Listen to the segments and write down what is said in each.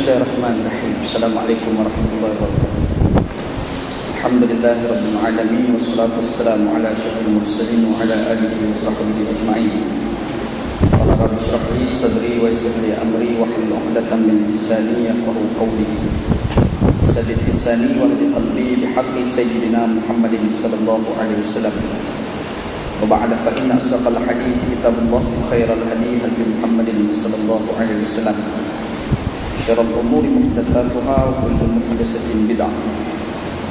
Bismillahirrahmanirrahim. Assalamualaikum warahmatullahi wabarakatuh. Alhamdulillahirabbil alamin wassalatu wassalamu ala asyrafil mursalin wa ala alihi wa sahbihi ajma'in. Qala rabbi shrah li sadri wa yassir li amri wahlul 'uqdatam min lisani yafqahu qawli. Saddid lisani wa hdi qalbi bihaqqi sayyidina Muhammadin sallallahu alaihi wasallam. Wa ba'da fa inna asdaqal hadits kitabullah wa khairal hadi hadi Muhammadin sallallahu alaihi wasallam. Syarrul umuri muhdatsatuha wa kullu muhdatsatin bid'ah.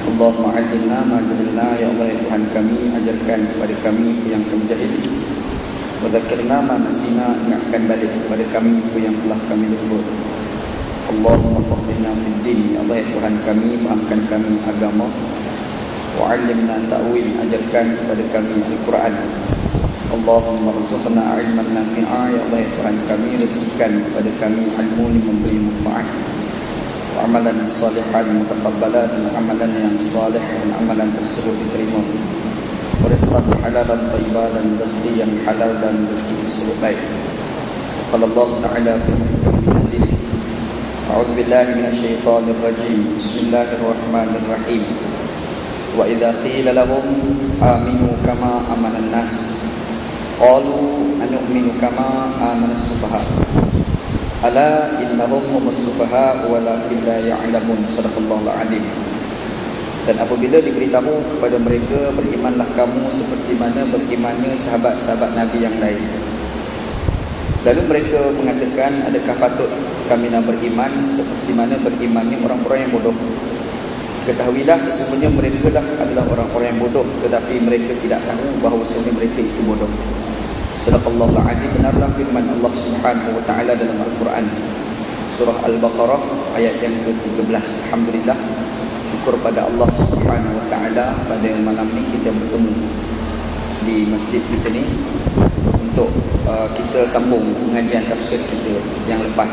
Allahumma 'allimna ma jahilna, ya Allah ya Tuhan kami, ajarkan kepada kami yang kami jahili. Wa dzakirna ma nasina, ingatkan balik kepada kami apa yang telah kami lupa. Allahumma faqihna fid din, ya Allah ya Tuhan kami, fahamkan kami agama. Wa 'allimna ta'wil, ajarkan kepada kami Al-Quran. Allahumma rzuqna ilman nafi'a, ya Allah ya Tuhan kami, rezekikan kepada kami ilmu yang memberi manfaat, wa amalan salihan mutaqabbalan, dan amalan yang salih dan amalan tersebut diterima, wa rizqan halalan thayyiban, dan rezeki yang halal dan rezeki tersebut baik. Qala Allah Ta'ala fi muhkamil, a'udzu billahi minasyaitonir rajim. Bismillahirrahmanirrahim. Wa idza qila lahum aminu kama amanan nas qalu anu'minu kama amana as-sufaha ala innahum humus sufaha walakin la ya'lamun. Sadaqallahul azim. Dan apabila diberitahu kepada mereka, berimanlah kamu seperti mana berimannya sahabat-sahabat Nabi yang lain, lalu mereka mengatakan, adakah patut kami nak beriman seperti mana berimannya orang-orang yang bodoh? Ketahuilah sesungguhnya mereka lah adalah orang-orang yang bodoh, tetapi mereka tidak tahu bahawa sebenarnya mereka itu bodoh. Sadaqallahul azim. Benarlah firman Allah Subhanahu wa taala dalam Al-Quran, surah Al-Baqarah ayat yang ke-13. Alhamdulillah, syukur pada Allah Subhanahu wa taala, pada malam ni kita bertemu di masjid kita ni untuk kita sambung pengajian tafsir kita yang lepas.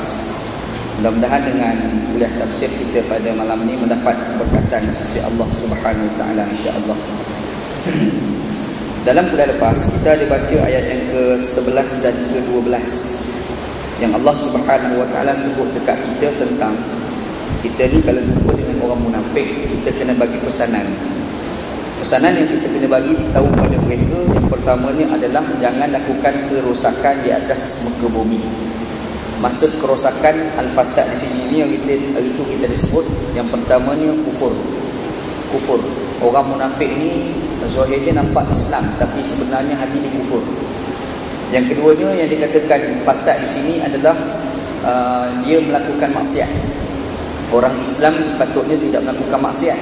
Mudah-mudahan dengan kuliah tafsir kita pada malam ni mendapat berkatan sisi Allah Subhanahu wa taala, insya-Allah. Dalam kuliah lepas kita ada baca ayat yang ke-11 dan ke-12 yang Allah Subhanahu wa taala sebut dekat kita tentang kita ni kalau jumpa dengan orang munafik, kita kena bagi pesanan. Pesanan yang kita kena bagi tahu pada mereka, yang pertamanya adalah jangan lakukan kerosakan di atas muka bumi. Maksud kerosakan al-fasad di sini ni yang kita disebut, yang pertamanya kufur. Orang munafik ni zahirnya nampak Islam tapi sebenarnya hati dia kufur. Yang keduanya yang dikatakan fasad di sini adalah dia melakukan maksiat. Orang Islam sepatutnya tidak melakukan maksiat.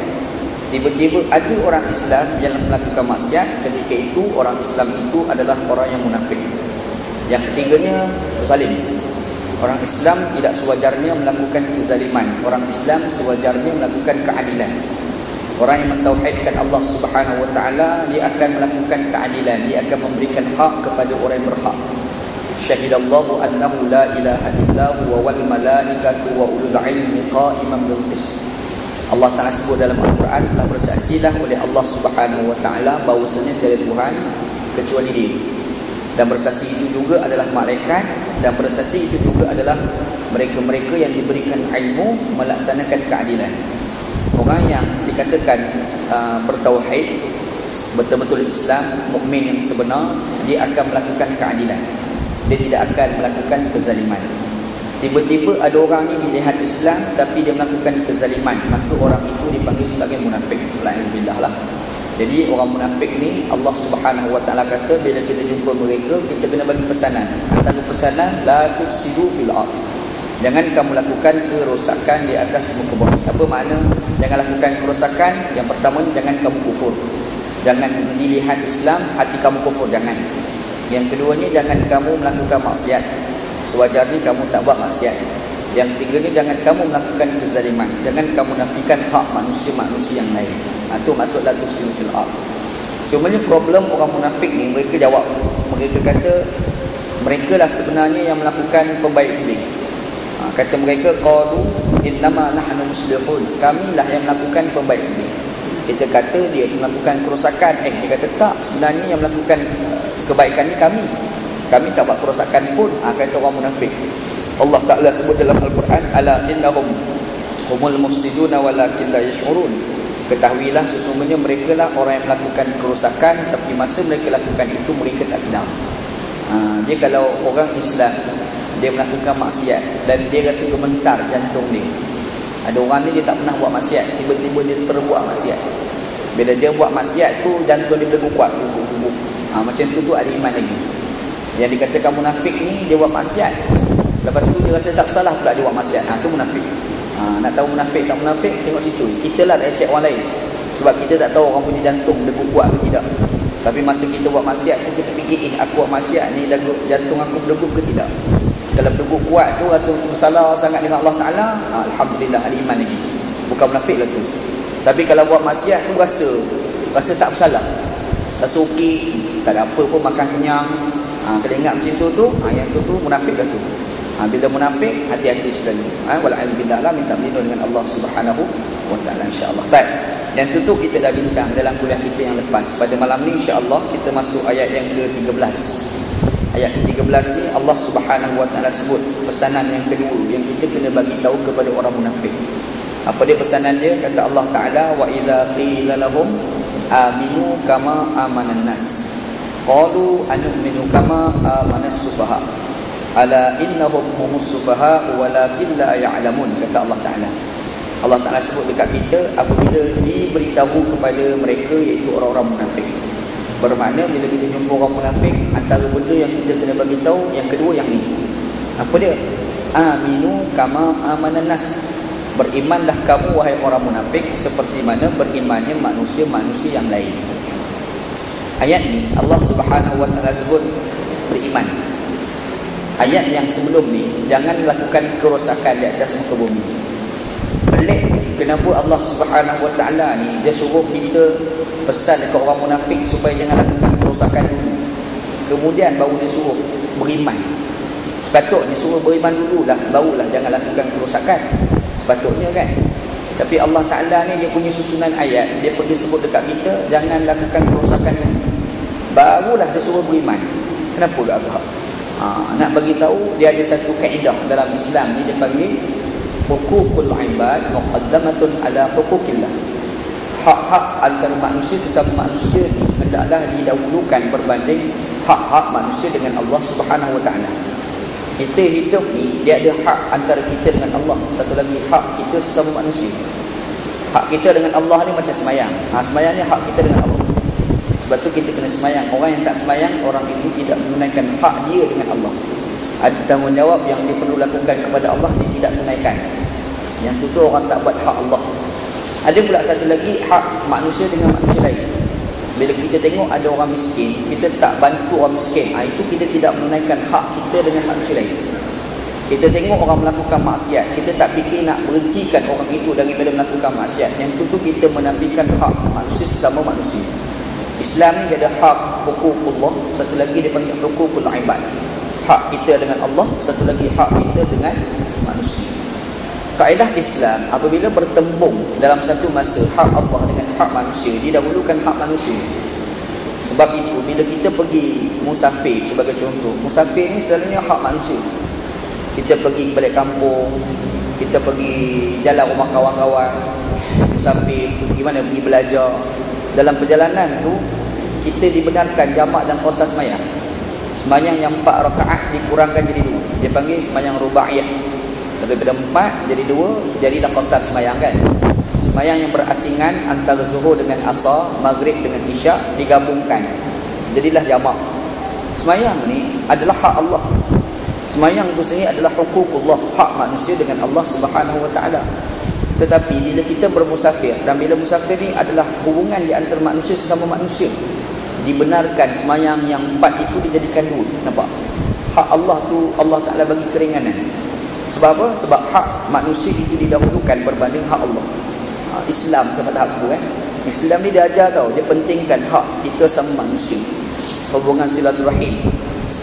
Tiba-tiba ada orang Islam yang melakukan maksiat, ketika itu orang Islam itu adalah orang yang munafik. Yang ketiganya zalim. Orang Islam tidak sewajarnya melakukan kezaliman. Orang Islam sewajarnya melakukan keadilan. Orang yang mentauhidkan Allah Subhanahu wa taala, dia akan melakukan keadilan, dia akan memberikan hak kepada orang yang berhak. Syahidallahu annahu la ilaha illa huwa wal malaikatu wa ulul ilmi qa'iman bil qist. Allah Taala sebut dalam Al-Quran, telah bersaksilah oleh Allah Subhanahu wa taala bahawasanya tiada Tuhan kecuali Dia. Dan bersaksi itu juga adalah malaikat, dan bersaksi itu juga adalah mereka-mereka yang diberikan ilmu melaksanakan keadilan. Orang yang dikatakan bertauhid, betul-betul Islam, mukmin yang sebenar, dia akan melakukan keadilan. Dia tidak akan melakukan kezaliman. Tiba-tiba ada orang ni dilihat Islam tapi dia melakukan kezaliman, maka orang itu dipanggil sebagai munafik. Alhamdulillah lah. Jadi orang munafik ni Allah Subhanahu wa taala kata bila kita jumpa mereka, kita kena bagi pesanan. Antara pesanan, la tufsidu fil ardh. Jangan kamu lakukan kerosakan di atas muka bumi. Apa makna jangan lakukan kerosakan? Yang pertama, jangan kamu kufur. Jangan dilihat Islam, hati kamu kufur, jangan. Yang keduanya, jangan kamu melakukan maksiat. Sewajarnya kamu tak buat maksiat. Yang tiganya, jangan kamu melakukan kezaliman. Jangan kamu nafikan hak manusia-manusia yang lain. Itu maksud la tufsidu fil ardh. Cumanya problem orang munafik ni, mereka jawab. Mereka kata mereka lah sebenarnya yang melakukan pembaik pilih. Kata mereka, qalu innama nahnu muslihun, kamilah yang melakukan pembaik ini. Kita kata dia melakukan kerosakan, dia kata tak, sebenarnya yang melakukan kebaikan ni kami tak buat kerosakan pun. Kata orang munafik. Allah Ta'ala sebut dalam Al-Quran, ala innahum humul mufsiduna walakin la yash'urun. Ketahuilah sesungguhnya mereka lah orang yang melakukan kerosakan, tapi masa mereka lakukan itu mereka tak sedar. Dia kalau orang Islam dia melakukan maksiat dan dia rasa gemetar jantung dia. Ada orang ni dia tak pernah buat maksiat, tiba-tiba dia terbuat maksiat. Bila dia buat maksiat tu jantung dia berdegup kuat. Macam tu ada iman lagi. Yang dikatakan munafik ni dia buat maksiat, lepas tu dia rasa tak salah pula dia buat maksiat. Tu munafik. Nak tahu munafik tak munafik, tengok situ. Kita lah tak cek orang lain, sebab kita tak tahu orang punya jantung berdegup kuat ke tidak. Tapi masa kita buat maksiat tu kita fikir, aku buat maksiat ni jantung aku berdegup ke tidak. Kalau berdegup kuat tu rasa bersalah sangat dengan Allah Ta'ala, alhamdulillah ada iman lagi, bukan munafik lah tu. Tapi kalau buat maksiat tu rasa tak bersalah, rasa okey, tak ada apa pun, makan kenyang. Kalau ingat macam tu yang tu munafik dah tu. Bila munafik, hati-hati selalu. Wala'alhamdulillah lah, minta berlindung dengan Allah Subhanahu wa ta'ala, insyaAllah. Baik, dan tentu kita dah bincang dalam kuliah kita yang lepas. Pada malam ni insyaAllah kita masuk ayat yang ke-13. Ayat ke-13 ni Allah Subhanahu wa ta'ala sebut pesanan yang kedua yang kita kena bagi tahu kepada orang munafik. Apa dia pesanan dia? Kata Allah Ta'ala, wa idza qila lahum aminu kama amanan nas qalu anu'minu kama amanas sufaha ala innahum humus sufaha walakin la ya'lamun. Kata Allah Ta'ala. Allah Ta'ala sebut dekat kita apabila diberitahu kepada mereka, iaitu orang-orang munafik. Bermakna bila kita jumpa orang munafik, antara benda yang kita kena bagi tahu yang kedua yang ni. Apa dia? Aminu kama amanan nas. Berimanlah kamu wahai orang munafik seperti mana berimannya manusia-manusia yang lain. Ayat ni Allah Subhanahu wa ta'ala sebut beriman. Ayat yang sebelum ni, jangan lakukan kerosakan di atas muka bumi. Pelik kenapa Allah Subhanahu wa ta'ala ni dia suruh kita pesan dekat orang munafik supaya jangan lakukan kerosakan dulu, kemudian baru dia suruh beriman. Sepatutnya suruh beriman dulu lah, barulah jangan lakukan kerosakan. Sepatutnya kan. Tapi Allah Ta'ala ni dia punya susunan ayat, dia pergi sebut dekat kita jangan lakukan kerosakan dulu, barulah dia suruh beriman. Kenapa tak agak? Nak bagi tahu dia ada satu kaedah dalam Islam ni, dia panggil hukukul ibad muqaddamatun ala hukukillah. Hak-hak antara manusia sesama manusia ni hendaklah didahulukan berbanding hak-hak manusia dengan Allah Subhanahu wa ta'ala. Kita hidup ni dia ada hak antara kita dengan Allah, satu lagi hak kita sesama manusia. Hak kita dengan Allah ni macam semayang. Semayang ni hak kita dengan Allah. Sebab tu kita kena semayang. Orang yang tak semayang, orang itu tidak menunaikan hak dia dengan Allah. Ada tanggungjawab yang dia perlu lakukan kepada Allah, dia tidak tunaikan. Yang tu orang tak buat hak Allah. Ada pula satu lagi hak manusia dengan manusia lain. Bila kita tengok ada orang miskin, kita tak bantu orang miskin, itu kita tidak menunaikan hak kita dengan manusia lain. Kita tengok orang melakukan maksiat, kita tak fikir nak berhentikan orang itu daripada melakukan maksiat. Yang tu kita menafikan hak manusia sesama manusia. Islam ni dia ada hak hukukullah, satu lagi dia panggil hukukul ibad. Hak kita dengan Allah, satu lagi hak kita dengan manusia. Kaedah Islam apabila bertembung dalam satu masa hak Allah dengan hak manusia, didahulukan hak manusia. Sebab itu bila kita pergi musafir, sebagai contoh, musafir ni selalunya hak manusia. Kita pergi balik kampung, kita pergi jalan rumah kawan-kawan, musafir, pergi mana, pergi belajar. Dalam perjalanan tu kita dibenarkan jamak dan qasar semayang. Semayang yang 4 rakaat dikurangkan jadi 2. Dia panggil semayang rubaiyah. Daripada 4 jadi 2, jadilah qasar semayang kan. Semayang yang berasingan antara zuhur dengan asar, maghrib dengan isyak digabungkan, jadilah jamak. Semayang ni adalah hak Allah. Semayang itu sendiri adalah hukukullah, hak manusia dengan Allah Subhanahu wa ta'ala. Tetapi bila kita bermusafir, dan bila musafir ni adalah hubungan di antara manusia sesama manusia, dibenarkan semayang yang 4 itu dijadikan 2. Nampak? Hak Allah tu Allah Ta'ala bagi keringanan. Sebab apa? Sebab hak manusia itu didahulukan berbanding hak Allah. Islam sama tahap tu kan. Islam ni dia ajar tau, dia pentingkan hak kita sama manusia. Hubungan silaturahim.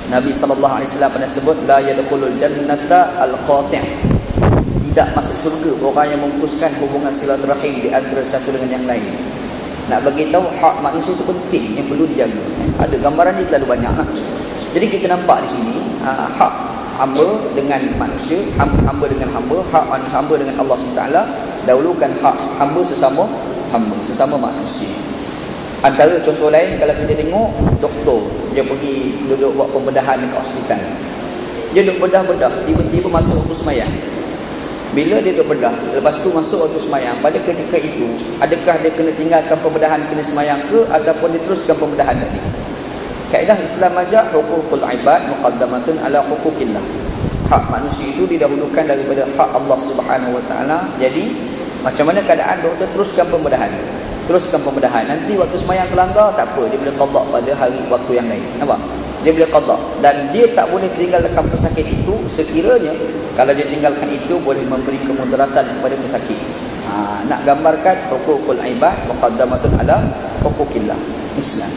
Nabi SAW pernah sebut, la yadkhulul jannata al-qati'. Tidak masuk syurga orang yang memutuskan hubungan silaturahim di antara satu dengan yang lain. Nak bagi tahu hak manusia itu penting, yang perlu dijaga. Ada gambaran ni terlalu banyak lah. Jadi kita nampak di sini hak hamba dengan manusia, hamba dengan hamba, hak hamba dengan Allah SWT. Dahulukan hak hamba sesama manusia. Antara contoh lain, kalau kita tengok doktor, dia pergi duduk buat pembedahan dekat hospital. Dia duduk bedah-bedah, tiba-tiba masuk waktu semayang. Bila dia duduk bedah, lepas tu masuk waktu semayang, pada ketika itu, adakah dia kena tinggalkan pembedahan, kena semayang ke, ataupun diteruskan pembedahan tadi? Kaedah Islam ajar hukukul ibad muqaddamatun ala hukukillah. Hak manusia itu didahulukan daripada hak Allah Subhanahu Wa Taala. Jadi macam mana keadaan doktor, teruskan pembedahan. Nanti waktu semayang terlanggar, tak apa, dia boleh qada pada hari waktu yang lain. Nampak? Dia boleh qada, dan dia tak boleh tinggalkan pesakit itu sekiranya kalau dia tinggalkan itu boleh memberi kemudaratan kepada pesakit. Nak gambarkan hukukul ibad muqaddamatun ala hukukillah Islam.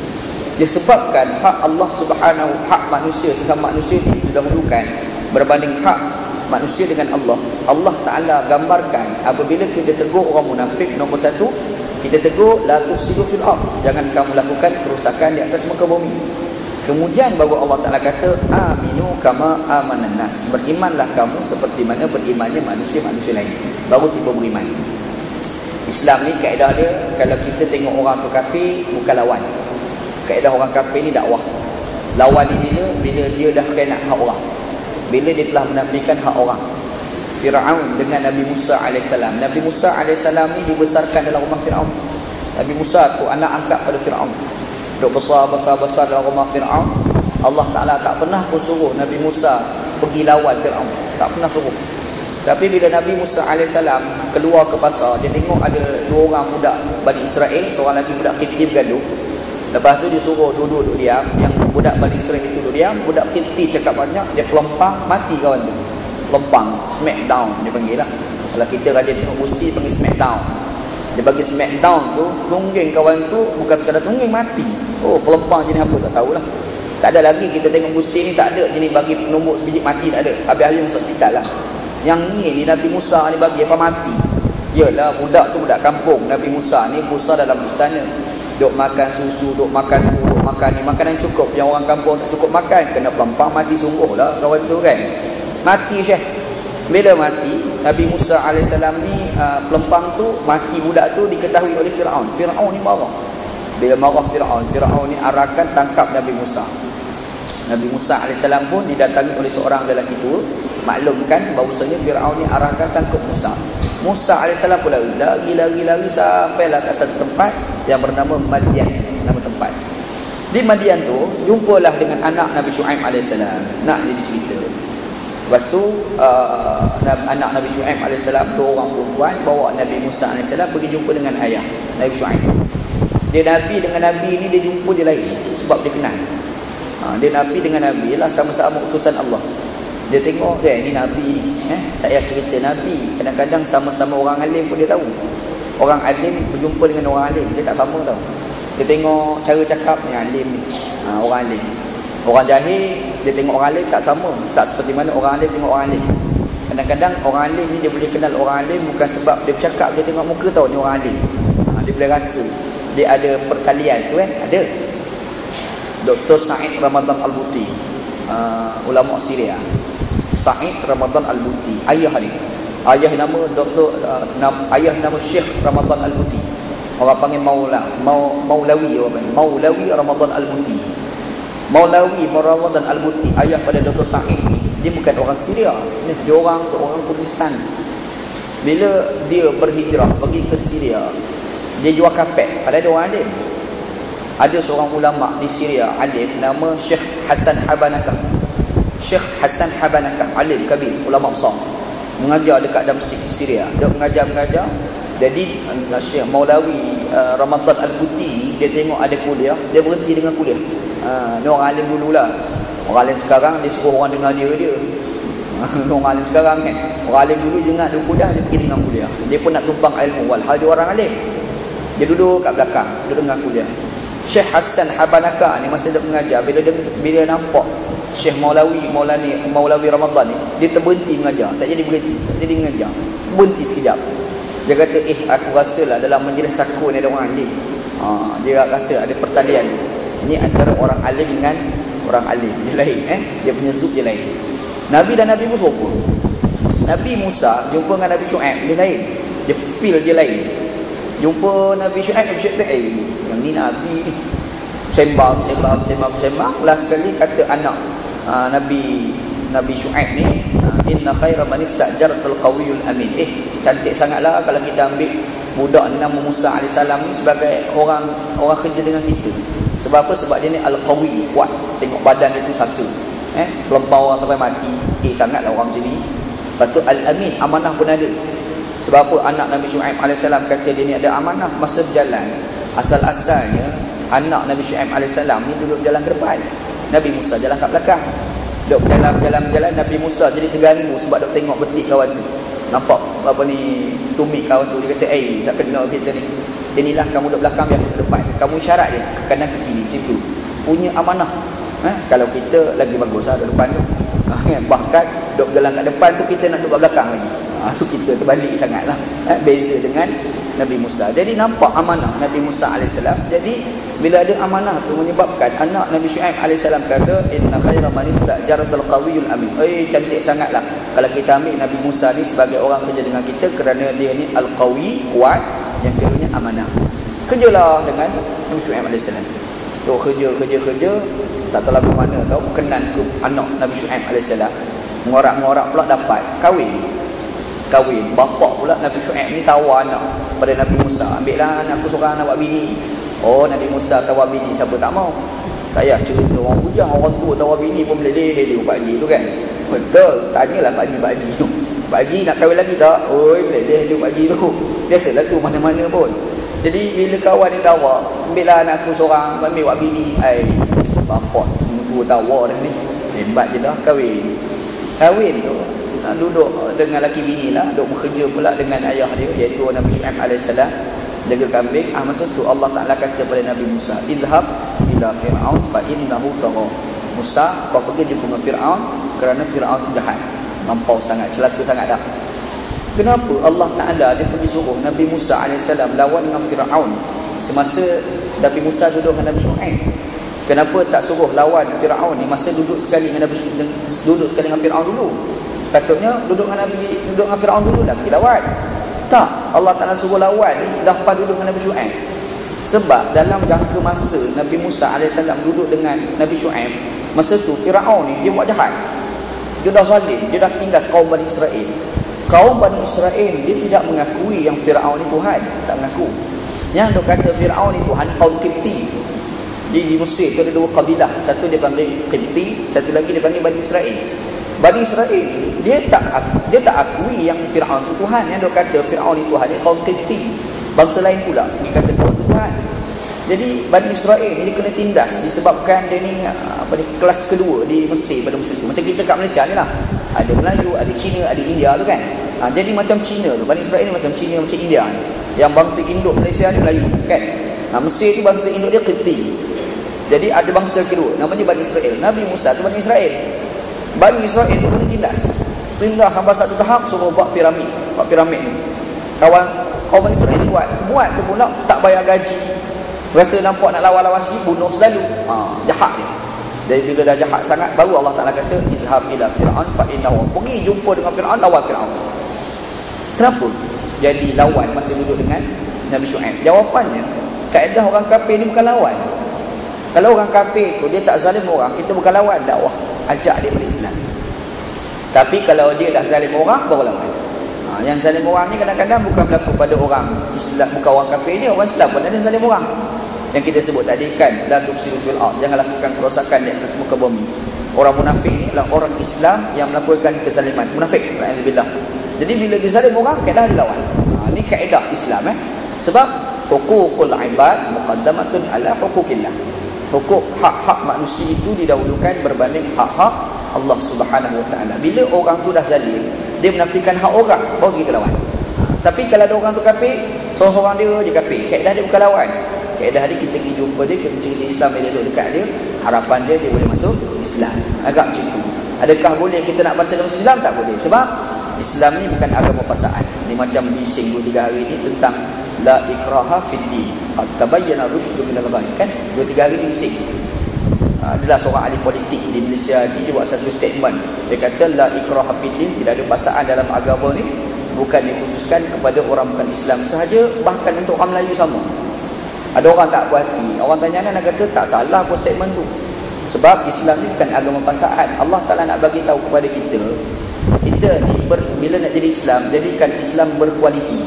Disebabkan hak Allah Subhanahu, hak manusia sesama manusia didahulukan berbanding hak manusia dengan Allah. Allah Ta'ala gambarkan apabila kita tegur orang munafik, nombor satu, kita tegur la tufsidu fil ardh, jangan kamu lakukan kerusakan di atas muka bumi. Kemudian baru Allah Ta'ala kata aminu kama amanan nas, berimanlah kamu seperti mana berimannya manusia-manusia lain. Baru tiba beriman. Islam ni kaedah dia, kalau kita tengok orang tu kafir, bukan lawan. Kaedah orang kafir ni dakwah. Lawan ni bila dia dah khianat hak orang, bila dia telah menafikan hak orang. Fir'aun dengan Nabi Musa AS. Nabi Musa AS ni dibesarkan dalam rumah Fir'aun. Nabi Musa tu anak angkat pada Fir'aun, duk besar dalam rumah Fir'aun. Allah Ta'ala tak pernah pun suruh Nabi Musa pergi lawan Fir'aun, tak pernah suruh. Tapi bila Nabi Musa AS keluar ke pasar, dia tengok ada dua orang budak Bani Israel, seorang lagi budak Qibti bergaduh. Lepas tu dia suruh duduk diam. Yang budak Bani Israel itu duduk diam, budak Qibti cakap banyak, dia pelempang, mati kawan tu. Pelempang, smackdown dia panggil lah. Kalau kita rajin tengok Gusti, panggil smackdown. Dia bagi smackdown tu, tungging kawan tu, bukan sekadar tungging, mati. Oh, pelempang jenis apa tak tahulah. Tak ada lagi kita tengok Gusti ni, tak ada jenis bagi nombor sebiji mati, tak ada. Habis-habis masuk hospital lah. Yang ni Nabi Musa ni bagi apa mati? Yalah, budak tu budak kampung. Nabi Musa ni besar dalam istana, duk makan susu, duk makan tu, duk makan ni, makanan cukup. Yang orang kampung tak cukup makan, kena pelempang, mati sungguh lah kawan tu kan. Mati Syekh. Bila mati, Nabi Musa AS ni pelempang tu, mati budak tu diketahui oleh Fir'aun. Fir'aun ni marah. Bila marah Fir'aun ni arahkan tangkap Nabi Musa. Nabi Musa AS pun didatangi oleh seorang lelaki tua, maklumkan bahawasanya Fir'aun ni arahkan tangkap Musa. Musa AS pun lari sampailah ke satu tempat yang bernama Madian, nama tempat. Di Madian tu jumpalah dengan anak Nabi Syuaib AS. Nak dia cerita. Lepas tu anak Nabi Syuaib AS, dua orang perempuan, bawa Nabi Musa AS pergi jumpa dengan ayah Nabi Syuaib. Dia Nabi dengan Nabi ni, dia jumpa dia lain sebab dia kenal. Dia Nabi dengan Nabi lah, sama-sama utusan Allah. Dia tengok ni Nabi ni, tak payah cerita Nabi, kadang-kadang sama-sama orang alim pun dia tahu. Orang alim berjumpa dengan orang alim, dia tak sama tau. Dia tengok cara cakap ni alim ni, orang alim. Orang jahil, dia tengok orang alim tak sama, tak seperti mana orang alim tengok orang alim. Kadang-kadang orang alim ni dia boleh kenal orang alim bukan sebab dia bercakap, dia tengok muka tahu ni orang alim. Dia boleh rasa, dia ada pertalian tu kan, ada. Dr. Said Ramadan Al-Buti, ulama Syria. Said Ramadan Al-Buti, ayah dia. Ayah nama Dr. Ayah nama Syekh Ramadan Al-Buti. Orang panggil Maulawi, Maulawi Ramadan Al-Buti. Maulawi Ramadan Al-Buti, ayah pada Dr. Said ni, dia bukan orang Syria, dia orang Kurdistan. Bila dia berhijrah pergi ke Syria, dia jual kapet pada ada orang alim. Ada seorang ulama di Syria alim nama Syekh Hasan Habanakah. Syekh Hasan Habanakah, alim kabir, ulama besar, mengajar dekat Damsyik, Syria. Dia mengajar. Jadi Syekh Maulawi Ramadan Al-Buti, dia tengok ada kuliah, dia berhenti dengan kuliah. Ni orang alim dululah. Orang alim sekarang dia suruh orang dengar dia. Orang alim sekarang kan, orang alim dulu dengar dia kuliah, dia pergi dengan kuliah. Dia pun nak tumpang ilmu, walhal dia orang alim. Dia duduk kat belakang, dia dengar kuliah. Syekh Hasan Habanakah ni masa dia mengajar, bila nampak Syekh Maulawi Ramadan ni, dia terberhenti mengajar, tak jadi mengajar, berhenti sekejap. Dia kata, aku rasalah dalam majlis aku ni ada orang alim. Dia rasa ada pertalian. Ini antara orang alim dengan orang alim, dia lain, dia punya zub dia lain. Nabi dan Nabi pun serupa. Nabi Musa jumpa dengan Nabi Syuaib, dia lain. Dia feel dia lain. Jumpa Nabi Syuaib, Nabi Syuaib yang ni Nabi ni. Sembang. Last sekali kata anak Nabi Syuaib ni, inna khaira man istajartal qawiyul amin. Cantik sangatlah kalau kita ambil budak ni nama Musa AS ni sebagai orang kerja dengan kita. Sebab apa? Sebab dia ni al-qawi, kuat. Tengok badan dia tu sasa. Pelampau orang sampai mati. Sangatlah orang macam ni. Lepas tu al-amin, amanah pun ada. Sebab apa? Anak Nabi Syuaib AS kata dia ni ada amanah. Masa berjalan, asal-asalnya anak Nabi Syuaib AS ni duduk jalan ke depan, Nabi Musa jalan kat belakang. Duk berjalan, Nabi Musa jadi terganggu sebab duk tengok betik kawan tu. Nampak tumit kawan tu. Dia kata, tak kenal kita ni. Inilah kamu duduk belakang, yang ke depan. Kamu isyarat dia ke kanan ke kiri. Itu punya amanah. Kalau kita lagi bagus duduk depan tu. Bahkan duduk jalan kat depan tu, kita nak duduk kat belakang lagi. So kita terbalik sangatlah. Beza dengan Nabi Musa. Jadi nampak amanah Nabi Musa AS. Jadi bila ada amanah tu menyebabkan anak Nabi Syuaib AS kata, inna khaira man istajartal qawiyul amin. Cantik sangatlah kalau kita ambil Nabi Musa ni sebagai orang kerja dengan kita, kerana dia ni al-qawi, kuat. Yang keduanya amanah. Kerjalah dengan Nabi Syuaib AS. Duk kerja, tak tahu lagu mana tahu, kenan ke anak Nabi Syuaib AS. Ngorak-ngorak pula dapat kahwin. Bapak pula Nabi Syuaib ni tawar anak pada Nabi Musa, ambillah anakku seorang nak buat bini. Nabi Musa tawar bini, siapa tak mau? Tak payah cerita orang bujang, orang tua tawar bini pun boleh dia Pak Haji tu kan. Betul, tanyalah Pak Haji tu. Pak Haji nak kahwin lagi tak? Boleh dia Pak Haji tu. Biasalah tu mana-mana pun. Jadi bila kawan ni tawar, ambillah anakku seorang, ambil buat bini. Bapak tua tawar dah ni. Hebat je dah kahwin tu. Duduk dengan laki bini lah, duduk bekerja pula dengan ayah dia, iaitu Nabi Syuaib AS, jaga kambing. Masa tu Allah Ta'ala kata kepada Nabi Musa, idhab ila Fir'aun fa innahu tagha. Musa, kau pergi jumpa dengan Fir'aun, kerana Fir'aun tu jahat, lampau sangat, celaka sangat dah. Kenapa Allah Ta'ala dia pergi suruh Nabi Musa AS lawan dengan Fir'aun semasa Nabi Musa duduk dengan Nabi Syuaib? Kenapa tak suruh lawan Fir'aun ni masa duduk sekali dengan Fir'aun dulu? Patutnya duduk dengan Fir'aun dulu dah pergi lawan. Tak, Allah Ta'ala suruh lawan ni lepas duduk dengan Nabi Syuaib. Sebab dalam jangka masa Nabi Musa AS duduk dengan Nabi Syuaib, masa tu Fir'aun ni dia buat jahat. Dia dah zalim, dia dah tindas kaum Bani Israel. Kaum Bani Israel dia tidak mengakui yang Fir'aun ni Tuhan, tak mengaku. Yang dia kata Fir'aun ni Tuhan, kaum Qibti. Di Mesir tu ada dua kabilah, satu dia panggil Qibti, satu lagi dia panggil Bani Israel. Bani Israel dia tak akui yang Fir'aun itu Tuhan. Yang dia kata Fir'aun itu Tuhan, dia kaum Qibti, bangsa lain pula dia kata kaum itu Tuhan. Jadi Bani Israel dia kena tindas disebabkan dia ni kelas kedua di Mesir pada masa itu. Macam kita kat Malaysia ni lah, ada Melayu, ada Cina, ada India tu kan. Jadi macam Cina tu, Bani Israel ni macam Cina, macam India ni. Yang bangsa Induk Malaysia ni Melayu kan. Mesir tu bangsa Induk dia Qibti. Jadi ada bangsa kedua namanya Bani Israel. Nabi Musa tu Bani Israel. Bani Israel tu kena tindas sampai satu tahap suruh buat piramid ni. Kawan Bani Israel buat tu pula tak bayar gaji. Rasa nampak nak lawan-lawan sikit, bunuh selalu. Jahat dia. Jadi bila dah jahat sangat, baru Allah Ta'ala kata izhab ila Fir'aun fa innahu, pergi jumpa dengan Fir'aun, lawan Fir'aun. Kenapa jadi lawan masa duduk dengan Nabi Syuaib? Jawapannya, kaedah orang kafir ni bukan lawan. Kalau orang kafir tu dia tak zalim orang, kita bukan lawan, dakwah, ajak dia pada Islam. Tapi kalau dia dah zalim orang, baru lawan. Yang zalim orang ni kadang-kadang bukan berlaku pada orang Islam, bukan orang kafir ni, orang Islam pun ada zalim orang. Yang kita sebut tadi kan, la tufsidu fil ardh, jangan lakukan kerosakan di atas muka bumi. Orang munafik ni adalah orang Islam yang melakukan kezaliman. Munafik, alhamdulillah. Jadi bila dizalim orang, kaedah dilawan. Ini kaedah Islam Sebab hukukul ibad muqaddamatun ala hukukillah. Hukuk hak-hak manusia itu didahulukan berbanding hak-hak Allah Subhanahu Wa Taala. Bila orang tu dah zalim, dia menafikan hak orang, baru kita lawan. Tapi kalau ada orang tu kafir, seorang-seorang dia je kafir, kaedah dia bukan lawan. Kaedah dia kita pergi jumpa dia, kita cerita Islam, dia duduk dekat dia, harapan dia boleh masuk Islam. Agak macam tu. Adakah boleh kita nak bahasa dalam Islam? Tak boleh. Sebab Islam ni bukan agama paksaan. Ni macam bising 2-3 hari ni tentang la ikraha fid din, qad tabayyana rusydu minal ghayy kan. 2-3 hari ni bising. adalah seorang ahli politik di Malaysia, dia buat satu statement. Dia kata la ikraha fiddin, tidak ada paksaan dalam agama ni, bukan dikhususkan kepada orang bukan Islam sahaja, bahkan untuk orang Melayu sama. Ada orang tak puas hati, orang tanya nak kata tak salah pun statement tu, sebab Islam ni bukan agama paksaan. Allah Ta'ala nak bagi tahu kepada kita, kita ni bila nak jadi Islam, jadikan Islam berkualiti.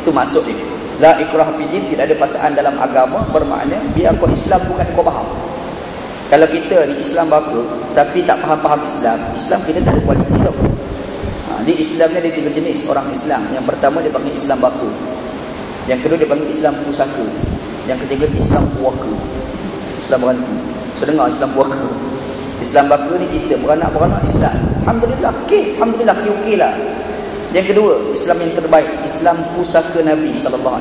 Itu maksud dia. La ikrah fiddin, tidak ada paksaan dalam agama, bermakna biar kau Islam bukan kau faham. Kalau kita ni Islam baka tapi tak faham-faham Islam, Islam kita tak ada kualiti tau. Di Islam ni ada 3 jenis orang Islam. Yang pertama dia panggil Islam baka, yang kedua dia panggil Islam pusaka, yang ketiga Islam puaka, Islam berhantu. Sedengar Islam puaka. Islam baka ni kita beranak-beranak Islam, alhamdulillah, alhamdulillah, okey lah. Yang kedua, Islam yang terbaik, Islam pusaka Nabi SAW.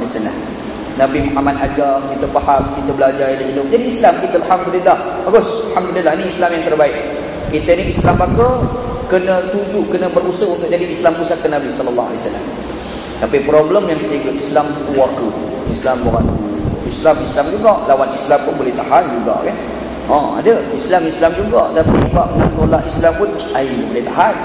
Nabi Muhammad ajar, kita faham, kita belajar ilmu. Jadi Islam kita alhamdulillah, bagus, alhamdulillah, ni Islam yang terbaik. Kita ni Islam baka, kena tuju, kena berusaha untuk jadi Islam pusaka Nabi SAW. Tapi problem yang ketiga, Islam puaka, Islam berhantu. Islam juga, lawan Islam pun boleh tahan juga kan. Ada Islam juga, tapi bab menolak Islam pun boleh tahan.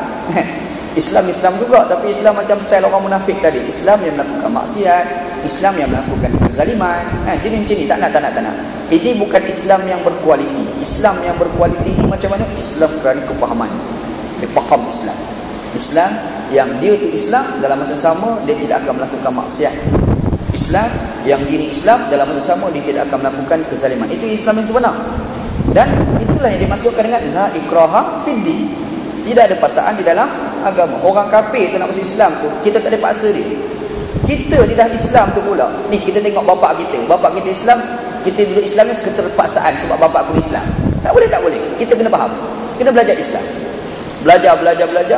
Islam juga, tapi Islam macam style orang munafik tadi. Islam yang melakukan maksiat, Islam yang melakukan kezaliman. Jadi macam ni, tak nak. Ini bukan Islam yang berkualiti. Islam yang berkualiti ni macam mana? Islam kerana kepahaman. Dia faham Islam. Islam yang dia tu Islam, dalam masa sama dia tidak akan melakukan maksiat. Islam yang diri Islam, dalam masa sama dia tidak akan melakukan kezaliman. Itu Islam yang sebenar. Dan itulah yang dimaksudkan dengan la ikraha fiddin. Tidak ada paksaan di dalam agama. Orang kafir tu nak masuk Islam tu, kita tak ada paksa dia. Kita ni dah Islam tu pula. Ni kita tengok bapak kita Islam, kita duduk Islam ni keterpaksaan sebab bapak aku Islam. Tak boleh. Kita kena faham. Kita belajar Islam. Belajar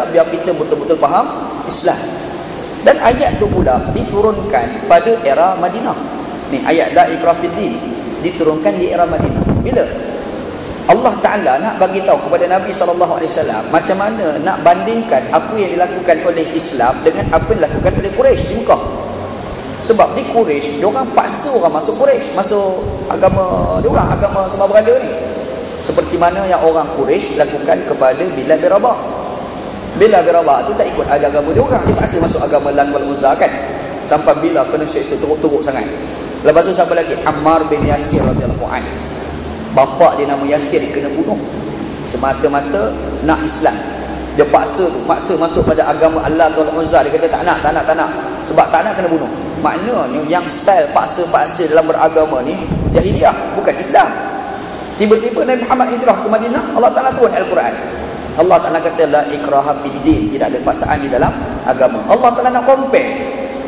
biar kita betul-betul faham Islam. Dan ayat tu pula diturunkan pada era Madinah. Ni ayat la ikrah fiddin diturunkan di era Madinah. Bila Allah Ta'ala nak bagi tahu kepada Nabi SAW macam mana nak bandingkan apa yang dilakukan oleh Islam dengan apa yang dilakukan oleh Quraisy di Mekah. Sebab di Quraisy, diorang paksa orang masuk Quraisy, masuk agama diorang, agama sembah berhala ni. Seperti mana yang orang Quraisy lakukan kepada Bilal bin Rabah. Bilal bin Rabah tu tak ikut agama diorang, dia paksa masuk agama Lat wal Uzza kan. Sampai Bilal kena seksa teruk-teruk sangat. Lepas tu siapa lagi? Ammar bin Yasir radhiyallahu anhu. Bapa dia nama Yasir kena bunuh semata-mata nak Islam. Dia paksa masuk pada agama Allah wal Uzza. Dia kata tak nak. Sebab tak nak kena bunuh. Maknanya yang style paksa dalam beragama ni jahiliah, bukan Islam. Tiba-tiba Nabi Muhammad hijrah ke Madinah, Allah Ta'ala turun Al-Quran. Allah Ta'ala kata la ikraha fiddin, tidak ada paksaan di dalam agama. Allah Ta'ala nak compare.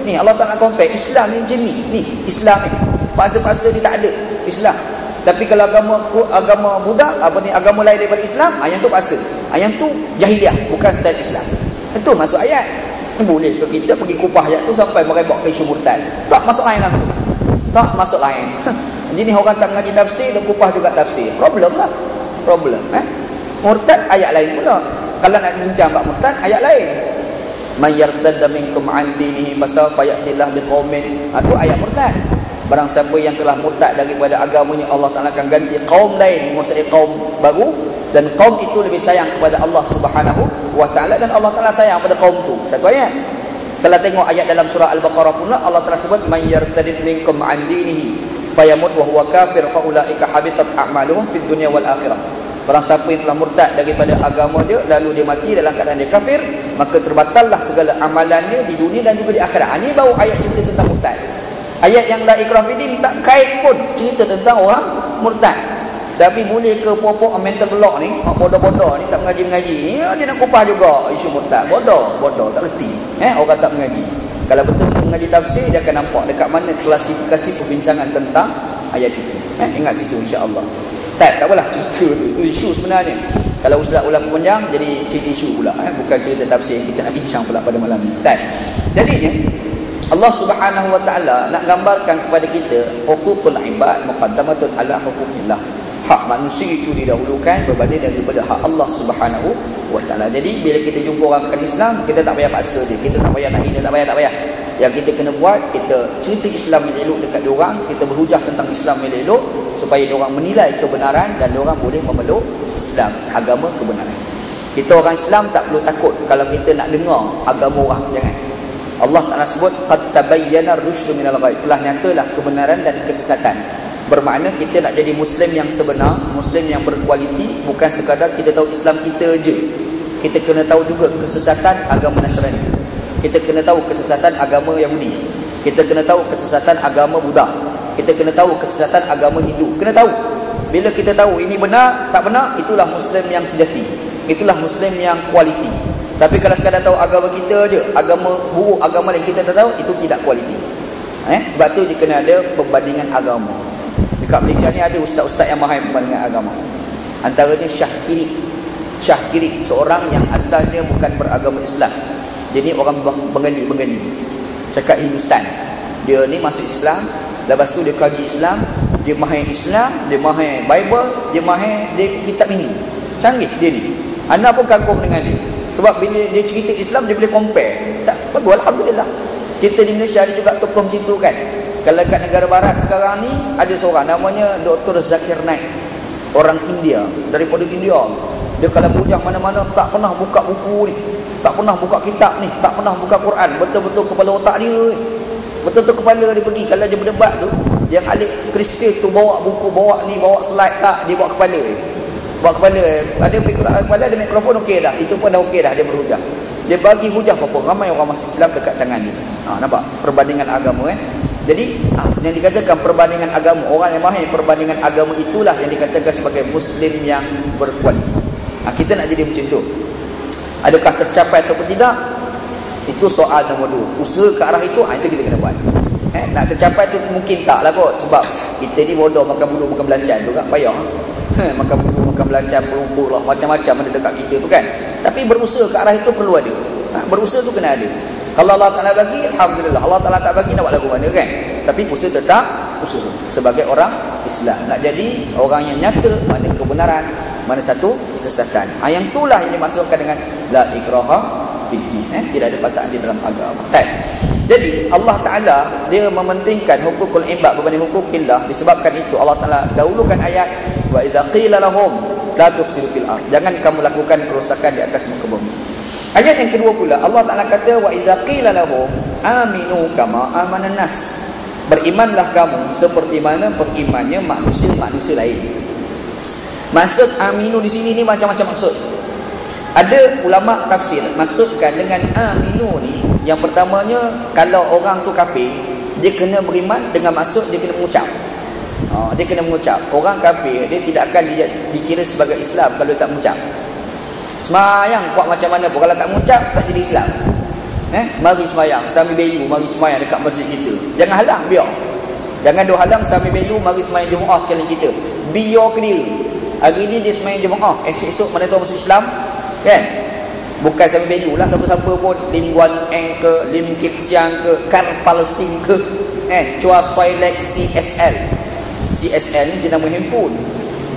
Ni Allah Ta'ala compare Islam ni macam ni Islam ni paksa-paksa dia tak ada Islam. Tapi kalau agama Buddha, agama lain daripada Islam, yang tu paksa. Yang tu jahiliah, bukan style Islam. Itu masuk ayat. Boleh ke kita pergi kupah ayat tu sampai merebak ke isu murtad? Tak masuk lain langsung. Tak masuk lain. Jadi orang tak mengaji tafsir dan kupah juga tafsir. Problem. Murtad ayat lain pula. Kalau nak bincang bab murtad, ayat lain. Man yartadda minkum an dinihi fasawfa ya'tillah biqaumin. Itu ayat murtad. Barang siapa yang telah murtad daripada agamanya, Allah Ta'ala akan ganti kaum lain, maksudnya kaum baru, dan kaum itu lebih sayang kepada Allah Subhanahu wa Ta'ala, dan Allah Ta'ala sayang pada kaum itu. Satu ayat. Kalau tengok ayat dalam surah Al-Baqarah pula, Allah Ta'ala sebut man yartadid minkum an dinihi fayamut wa huwa kafir fa ulaika habitat a'maluhum fid dunya wal akhirah. Barang siapa yang telah murtad daripada agama dia lalu dia mati dalam keadaan dia kafir, maka terbatallah segala amalannya di dunia dan juga di akhirat. Ini baru ayat cerita tentang murtad. Ayat yang la ikrah fiddin tak kait pun cerita tentang orang murtad. Tapi boleh ke popok mental block ni, bodoh-bodoh ni tak mengaji-mengaji ni, dia nak kupah juga isu murtad. Bodoh, tak reti. Orang tak mengaji. Kalau betul-betul mengaji tafsir, dia akan nampak dekat mana klasifikasi perbincangan tentang ayat itu. Ingat situ insya-Allah. Tak apalah cerita tu. Itu isu sebenarnya. Kalau ustaz ulang panjang jadi cerita isu pula, bukan cerita tafsir yang kita nak bincang pula pada malam ni. Tak. Jadinya Allah Subhanahu wa Ta'ala nak gambarkan kepada kita huququl ibad muqaddamatun ala huquqillah. Hak manusia itu didahulukan berbanding daripada hak Allah Subhanahu wa Ta'ala. Jadi bila kita jumpa orang bukan Islam, kita tak payah paksa dia, kita tak payah nak hina, tak payah. Yang kita kena buat, kita cerita Islam yang elok dekat diorang, kita berhujah tentang Islam yang elok, supaya diorang menilai kebenaran dan diorang boleh memeluk Islam, agama kebenaran. Kita orang Islam tak perlu takut kalau kita nak dengar agama orang, jangan. Allah Ta'ala sebut qad tabayyana ar-rusydu minal ghayy, telah nyatalah kebenaran dan kesesatan. Bermakna kita nak jadi Muslim yang sebenar, Muslim yang berkualiti, bukan sekadar kita tahu Islam kita je. Kita kena tahu juga kesesatan agama Nasrani. Kita kena tahu kesesatan agama Yahudi. Kita kena tahu kesesatan agama Buddha. Kita kena tahu kesesatan agama Hindu. Kena tahu. Bila kita tahu ini benar, tak benar, itulah Muslim yang sejati. Itulah Muslim yang kualiti. Tapi kalau sekadar tahu agama kita je, agama buruk, agama lain kita tak tahu, itu tidak kualiti. Sebab tu dia kena ada perbandingan agama. Dekat Malaysia ni ada ustaz-ustaz yang mahir perbandingan agama. Antaranya Syah Kirik. Syah Kirik, seorang yang asalnya bukan beragama Islam. Dia ni orang Bengali. Cakap Hindustan. Dia ni masuk Islam, lepas tu dia kaji Islam, dia mahir Islam, dia mahir Bible, dia mahir dia kitab Hindu. Canggih dia ni. Ana pun kagum dengan dia. Sebab bila dia cerita Islam, dia boleh compare. Tak bagus, alhamdulillah. Kita di Malaysia ada juga tokoh macam tu kan. Kalau kat negara barat sekarang ni ada seorang namanya Dr. Zakir Naik, orang India, daripada India. Dia kalau bujang mana-mana tak pernah buka buku ni, tak pernah buka kitab ni, tak pernah buka Quran. Betul-betul kepala otak dia, betul-betul kepala dia pergi. Kalau dia berdebat tu, yang ahli Kristian tu bawa buku, bawa ni, bawa slide, tak, dia bawa kepala. Bawa kepala, ada kepala, ada mikrofon, okey dah. Itu pun dah okey dah, dia berhujah. Dia bagi hujah berapa ramai orang masuk Islam dekat tangan dia. Nampak perbandingan agama kan. Jadi yang dikatakan perbandingan agama, orang yang mahir perbandingan agama, itulah yang dikatakan sebagai Muslim yang berkualiti. Kita nak jadi macam tu. Adakah tercapai ataupun tidak? Itu soal nombor 2. Usaha ke arah itu, itu kita kena buat. Nak tercapai tu mungkin tak lah kot. Sebab kita ni bodoh, makan bulu, makan belancan tu kan, payah. Makan bulu, makan belancan, pelumpur lah, macam-macam ada dekat kita tu kan. Tapi berusaha ke arah itu perlu ada. Berusaha tu kena ada. Kalau Allah Ta'ala bagi, alhamdulillah. Allah Ta'ala tak bagi, nak buat lagu mana kan. Tapi usaha tetap usaha. Sebagai orang Islam, nak jadi orang yang nyata mana kebenaran, mana satu kesesatan. Yang itulah yang dimaksudkan dengan la ikraha fiddin. Tidak ada paksaan di dalam agama. Jadi Allah Ta'ala dia mementingkan hukukul ibad berbanding hukukillah. Disebabkan itu Allah Ta'ala dahulukan ayat wa idza qila lahum la tufsidu fil ard, jangan kamu lakukan kerosakan di atas muka bumi. Ayat yang kedua pula Allah Ta'ala kata wa idza qila lahum aminu kama amanan nas, berimanlah kamu seperti mana berimannya manusia-manusia lain. Maksud aminu di sini ni macam-macam maksud. Ada ulama tafsir maksudkan dengan aminu ni, yang pertamanya kalau orang tu kafir, dia kena beriman dengan maksud dia kena mengucap. Dia kena mengucap. Orang kafir dia tidak akan dikira sebagai Islam kalau tak mengucap. Semayang buat macam mana pun, kalau tak mengucap tak jadi Islam. Mari semayang, Sami Belu mari semayang dekat masjid kita. Jangan halang, biar. Jangan duk halang Sami Belu mari semayang Jumaat sekali kita. Biar ke dia. Hari ni dia semayang Jumaat, esok mana tahu masuk Islam kan. Bukan Sami Belu lah, siapa-siapa pun, Lim Guan Eng ke, Lim Kit Siang ke, Karpal Singh ke, Chua Soilek CSL. CSL ni jenama handphone.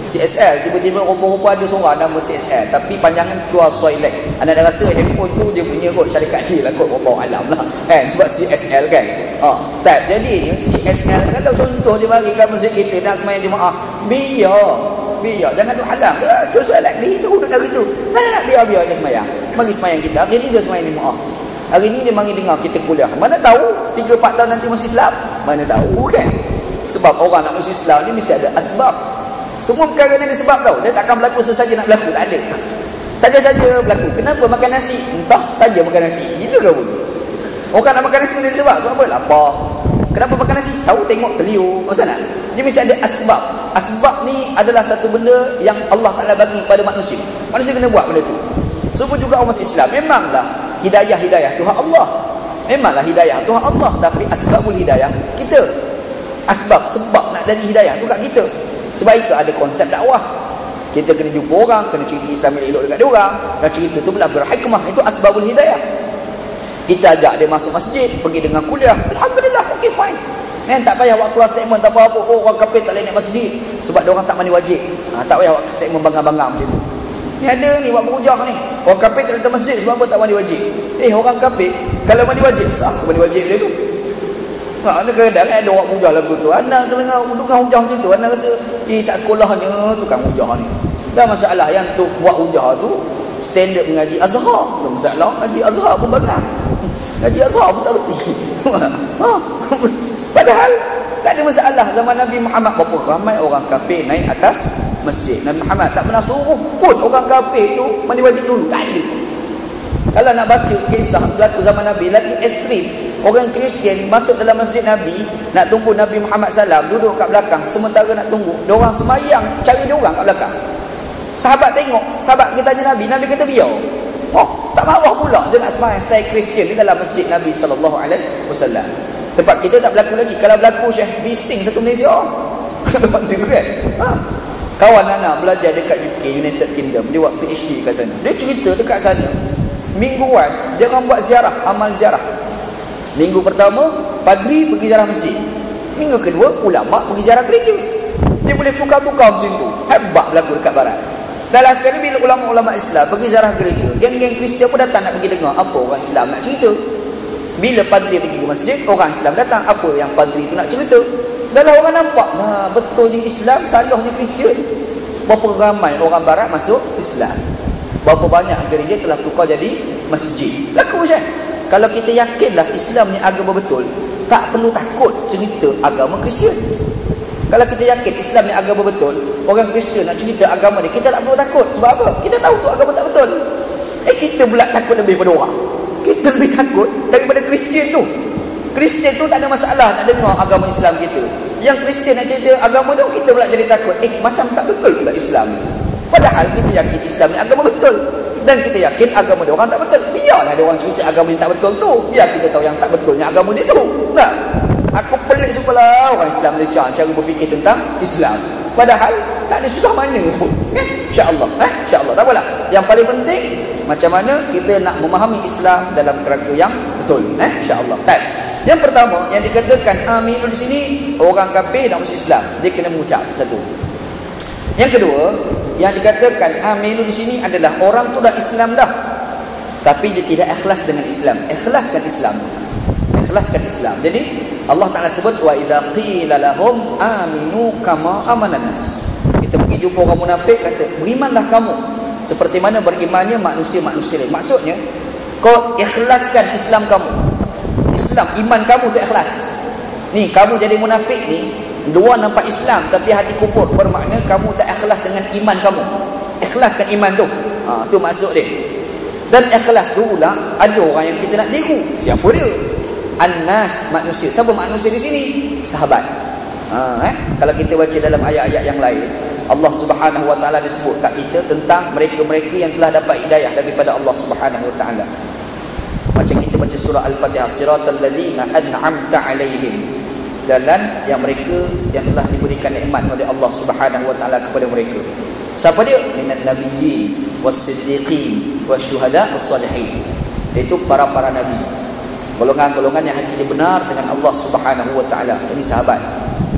CSL, tiba-tiba rupa-rupa ada seorang nama CSL, tapi panjangan Chua Soilek. Anda dah rasa handphone tu dia punya kot, syarikat dia lah kot, Allah alam lah sebab CSL kan. Tak, jadi CSL kalau contoh dia bagi kat masjid kita nak semayang Jumaat, biar jangan duk halang. Chua Soilek ni duduk dari tu, tak nak biar dia semayang. Mari semayang kita. Hari ni dia semayang Jumaat, hari ni dia mari dengar kita kuliah. Mana tahu 3-4 tahun nanti masuk Islam, mana tahu kan. Sebab orang nak masuk Islam ni mesti ada asbab. Semua perkara ni ada sebab tau. Dia takkan berlaku sesaja nak berlaku, tak ada. Saja-saja berlaku. Kenapa makan nasi? Entah saja makan nasi. Gila ke apa? Orang nak makan nasi ada sebab. Sebab apa? Lapar. Kenapa makan nasi? Tahu tengok telur. Maksud tak? Dia mesti ada asbab. Asbab ni adalah satu benda yang Allah Ta'ala bagi pada manusia. Manusia kena buat benda tu. Semua juga orang masuk Islam. Memanglah hidayah Tuhan Allah. Memanglah hidayah Tuhan Allah. Tapi asbabul hidayah kita. Asbab, sebab nak jadi hidayah tu kat kita. Sebab itu ada konsep dakwah. Kita kena jumpa orang, kena cerita Islam yang elok dekat dia orang, dan cerita tu pula berhikmah. Itu asbabul hidayah. Kita ajak dia masuk masjid, pergi dengan kuliah, alhamdulillah, okey, fine. Tak payah buat keluar statement tak apa-apa. Orang kafir tak boleh naik masjid sebab dia orang tak mandi wajib. Tak payah buat statement bangga-bangga macam tu. Ni ada ni buat berhujah ni, orang kafir tak boleh datang masjid sebab apa? Tak mandi wajib. Orang kafir kalau mandi wajib, sah ke mandi wajib dia tu? Kadang-kadang ada orang hujah lagu tu. Anak tu dengar tukang hujah macam tu, anak rasa tak sekolahnya tukang hujah ni. Dan masalah yang tu buat hujah tu standard mengaji Azhar. Masalah mengaji Azhar pun banyak. Ngaji Azhar pun tak reti. Padahal tak ada masalah zaman Nabi Muhammad. Berapa ramai orang kafir naik atas masjid. Nabi Muhammad tak pernah suruh pun orang kafir tu mandi wajib dulu. Tak ada. Kalau nak baca kisah berlaku zaman Nabi, lagi ekstrim. Orang Kristian masuk dalam masjid Nabi, nak tunggu Nabi Muhammad SAW, duduk kat belakang. Sementara nak tunggu, diorang semayang, cari diorang kat belakang. Sahabat tengok, sahabat kita tanya Nabi, Nabi kata biar. Tak marah pula. Dia nak semayang style Kristian di dalam masjid Nabi SAW. Tempat kita tak berlaku lagi. Kalau berlaku, Syekh, bising satu Malaysia. Lepas tu kan? Kawan anak belajar dekat UK, United Kingdom. Dia buat PhD kat sana. Dia cerita dekat sana, mingguan jangan buat ziarah, amal ziarah. Minggu pertama padri pergi ziarah masjid, minggu kedua ulama pergi ziarah gereja. Dia boleh tukar-tukar macam tu. Hebat berlaku dekat barat. Dan last sekali bila ulama-ulama Islam pergi ziarah gereja, geng-geng Kristian pun datang nak pergi dengar apa orang Islam nak cerita. Bila padri pergi ke masjid, orang Islam datang, apa yang padri tu nak cerita. Dalam orang nampak, betul ni Islam, salahnya Kristian. Berapa ramai orang barat masuk Islam, berapa banyak gereja telah tukar jadi masjid. Laku Syekh. Kalau kita yakinlah Islam ni agama betul, tak perlu takut cerita agama Kristian. Kalau kita yakin Islam ni agama betul, orang Kristian nak cerita agama ni, kita tak perlu takut. Sebab apa? Kita tahu tu agama tak betul. Kita pula takut lebih pada orang. Kita lebih takut daripada Kristian tu. Kristian tu tak ada masalah nak dengar agama Islam kita. Yang Kristian nak cerita agama tu, kita pula jadi takut. Macam tak betul pula Islam ni. Padahal kita yakin Islam ni agama betul. Dan kita yakin agama dia orang tak betul. Biarlah dia orang cerita agama ni tak betul tu. Biar kita tahu yang tak betulnya agama dia tu. Nah, aku pelik sebelah orang Islam Malaysia cara berfikir tentang Islam. Padahal tak ada susah mana pun. InsyaAllah. InsyaAllah. Tak apalah. Yang paling penting, macam mana kita nak memahami Islam dalam kerangka yang betul. InsyaAllah. Yang pertama, yang dikatakan amin di sini, orang kafir nak masuk Islam, dia kena mengucap satu. Yang kedua, yang dikatakan aminu di sini adalah orang tu dah Islam dah, tapi dia tidak ikhlas dengan Islam. Ikhlaskan Islam. Ikhlaskan Islam. Jadi Allah Ta'ala sebut wa idza qila lahum aminu kama amanan nas. Kita pergi jumpa orang munafik, kata berimanlah kamu seperti mana berimannya manusia-manusia lain. Maksudnya kau ikhlaskan Islam kamu. Islam, iman kamu tu ikhlas. Ni kamu jadi munafik ni, luar nampak Islam tapi hati kufur, bermakna kamu tak ikhlas dengan iman kamu. Ikhlaskan iman tu. Tu maksud dia. Dan ikhlas tu pula ada orang yang kita nak tiru. Siapa dia? An-nas, manusia. Siapa manusia di sini? Sahabat. Kalau kita baca dalam ayat-ayat yang lain, Allah Subhanahu wa taala disebut kat kita tentang mereka-mereka yang telah dapat hidayah daripada Allah Subhanahu wa taala. Macam kita baca surah Al-Fatihah, siratal ladzina an'amta 'alaihim, jalan yang mereka yang telah diberikan nikmat oleh Allah Subhanahu wa taala kepada mereka. Siapa dia? Minan nabiyyin was-siddiqin wasyuhada was-salihin. Itu para-para nabi, golongan-golongan yang hati dia benar dengan Allah Subhanahu wa taala. Ini sahabat.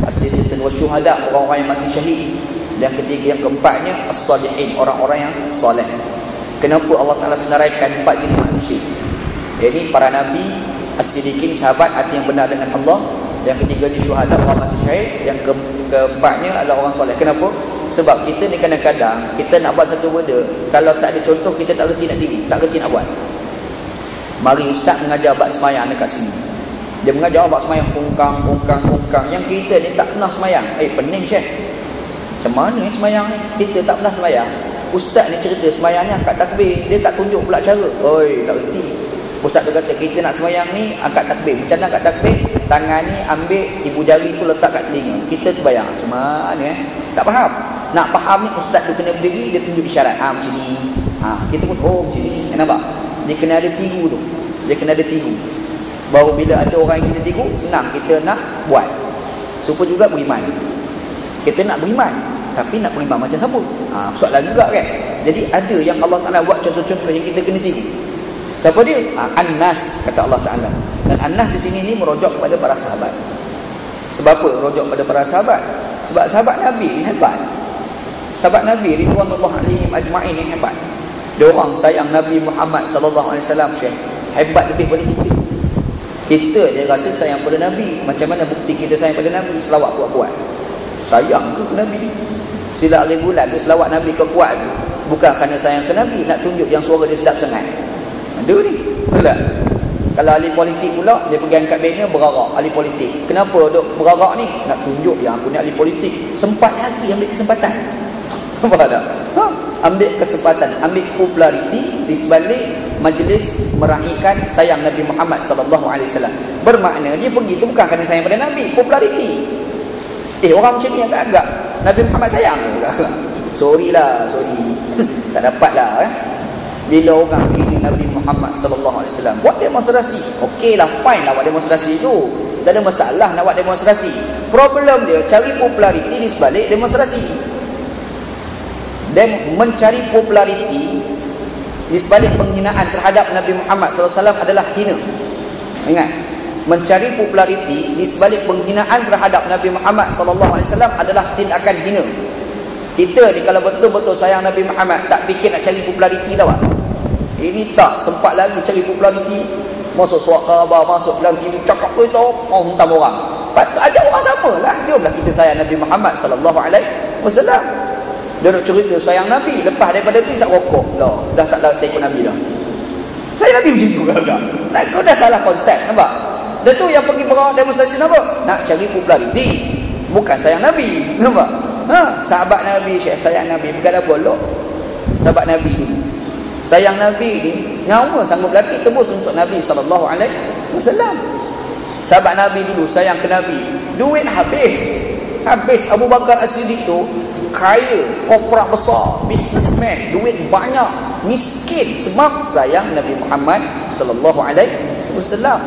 As-siddiqin wasyuhada, orang-orang yang mati syahid. Dan ketiga, yang keempatnya as-salihin, orang-orang yang soleh. Kenapa Allah Taala senaraikan empat jenis manusia? Ini para nabi, as-siddiqin, sahabat hati yang benar dengan Allah. Yang ketiga ni syuhada, orang mati syahid. Yang keempatnya adalah orang soleh. Kenapa? Sebab kita ni kadang-kadang kita nak buat satu benda, kalau tak ada contoh kita tak reti nak tiru, tak reti nak buat. Mari ustaz mengajar bab semayang dekat sini, dia mengajar bab semayang pungkang. Yang kita ni tak pernah semayang. Pening Syekh, macam mana semayang ni? Kita tak pernah semayang. Ustaz ni cerita semayang ni angkat takbir, dia tak tunjuk pula cara. Tak reti. Ustaz tu kata kita nak semayang ni angkat takbir. Macam mana angkat takbir? Tangan ni ambil ibu jari tu letak kat telinga. Kita tu bayang macam mana tak faham. Nak faham ni ustaz tu kena berdiri, dia tunjuk isyarat. Macam ni. Kita pun macam ni. Nampak? Dia kena ada tiru tu. Dia kena ada tiru. Baru bila ada orang yang kita tiru, senang kita nak buat. Supaya juga beriman. Kita nak beriman, tapi nak beriman macam siapa? Soalan juga kan. Jadi ada yang Allah Ta'ala buat contoh-contoh yang kita kena tiru. Siapa dia? An-nas, kata Allah Ta'ala. Dan An-nas di sini ni merujuk kepada para sahabat. Sebab apa merujuk kepada para sahabat? Sebab sahabat Nabi ni hebat. Sahabat Nabi ridwanullah alaihim ajma'in ni hebat. Dia orang sayang Nabi Muhammad sallallahu alaihi wasallam, Syekh. Hebat lebih daripada kita. Kita dia rasa sayang pada Nabi. Macam mana bukti kita sayang pada Nabi? Selawat kuat-kuat. Sayang tu ke Nabi. Sila hari bulan tu selawat Nabi kuat tu. Bukan kerana sayang ke Nabi, nak tunjuk yang suara dia sedap sangat. Ada ni. Betul tak? Kalau ahli politik pula, dia pergi angkat banner berarak ahli politik. Kenapa duk berarak ni? Nak tunjuk yang aku ni ahli politik. Sempat lagi ambil kesempatan. Nampak tak? Ambil kesempatan, ambil populariti di sebalik majlis meraihkan sayang Nabi Muhammad sallallahu alaihi wasallam. Bermakna dia pergi tu bukan kerana sayang pada Nabi, populariti. Orang macam ni agak-agak Nabi Muhammad sayang ke? Sorry. Tak dapat lah. Bila orang ini Nabi Muhammad sallallahu alaihi wasallam buat demonstrasi, okeylah, fine lah buat demonstrasi tu. Tak ada masalah nak buat demonstrasi. Problem dia cari populariti di sebalik demonstrasi. Dan mencari populariti di sebalik penghinaan terhadap Nabi Muhammad SAW adalah hina. Ingat, mencari populariti di sebalik penghinaan terhadap Nabi Muhammad SAW adalah tindakan hina. Kita ni kalau betul-betul sayang Nabi Muhammad, tak fikir nak cari populariti tau. Ini tak sempat lagi cari populariti. Masuk surat khabar, masuk dalam TV, cakap itu, hentam orang. Patut ajak orang sama lah. Jomlah kita sayang Nabi Muhammad SAW. Dia nak cerita sayang Nabi, lepas daripada tu isap rokok lah, dah tak ikut Nabi dah. Sayang Nabi macam tu agak. Kau dah salah konsep, nampak? Dia tu yang pergi berawak demonstrasi nampak? Nak cari populariti, bukan sayang Nabi, nampak? Sahabat Nabi, Syekh sayang Nabi, bukan dah bolok. Sahabat Nabi ni, sayang Nabi ni, nyawa sanggup lagi tebus untuk Nabi SAW. Sahabat Nabi dulu sayang ke Nabi, duit habis. Abu Bakar As-Siddiq tu kaya, korporat besar, businessman, duit banyak, miskin sebab sayang Nabi Muhammad sallallahu alaihi wasallam.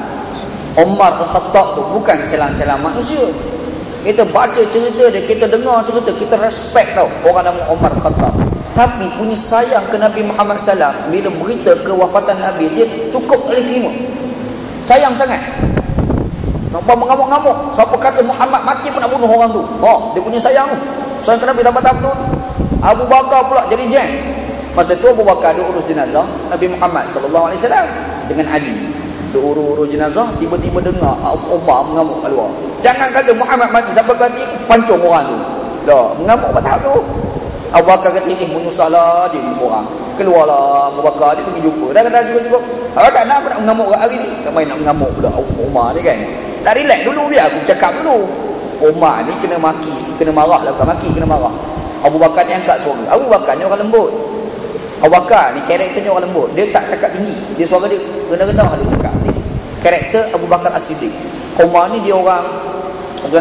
Umar Al-Khattab tu bukan calang-calang manusia. Kita baca cerita dia, kita dengar cerita, kita respect tau orang nama Umar Al-Khattab. Tapi punya sayang ke Nabi Muhammad sallam, bila berita kewafatan Nabi, dia cukup boleh terima. Sayang sangat. Sampai mengamuk-ngamuk. Siapa kata Muhammad mati pun nak bunuh orang tu. Dia punya sayang tu. Sayang ke Nabi tambah-tambah tu. Abu Bakar pula jadi jam. Masa tu Abu Bakar dia urus jenazah Nabi Muhammad sallallahu alaihi wasallam dengan Ali. Dia urus jenazah, tiba-tiba dengar Umar mengamuk kat luar. Jangan kata Muhammad mati, sampai mati pancung orang tu. Dah, mengamuk kat tahap tu. Abu Bakar kata ini menyusahlah dia ni seorang. Keluarlah Abu Bakar, dia pergi jumpa. Dah cukup. Tak nak aku nak mengamuk kat hari ni. Tak main nak mengamuk pula Umar ni kan. Dah relax dulu, biar aku cakap dulu. Umar ni kena maki, kena marah lah, bukan maki, kena marah. Abu Bakar ni angkat suara. Abu Bakar ni orang lembut. Abu Bakar ni karakternya orang lembut. Dia tak cakap tinggi. Dia suara dia rendah-rendah dia cakap. Karakter Abu Bakar As-Siddiq. Umar ni dia orang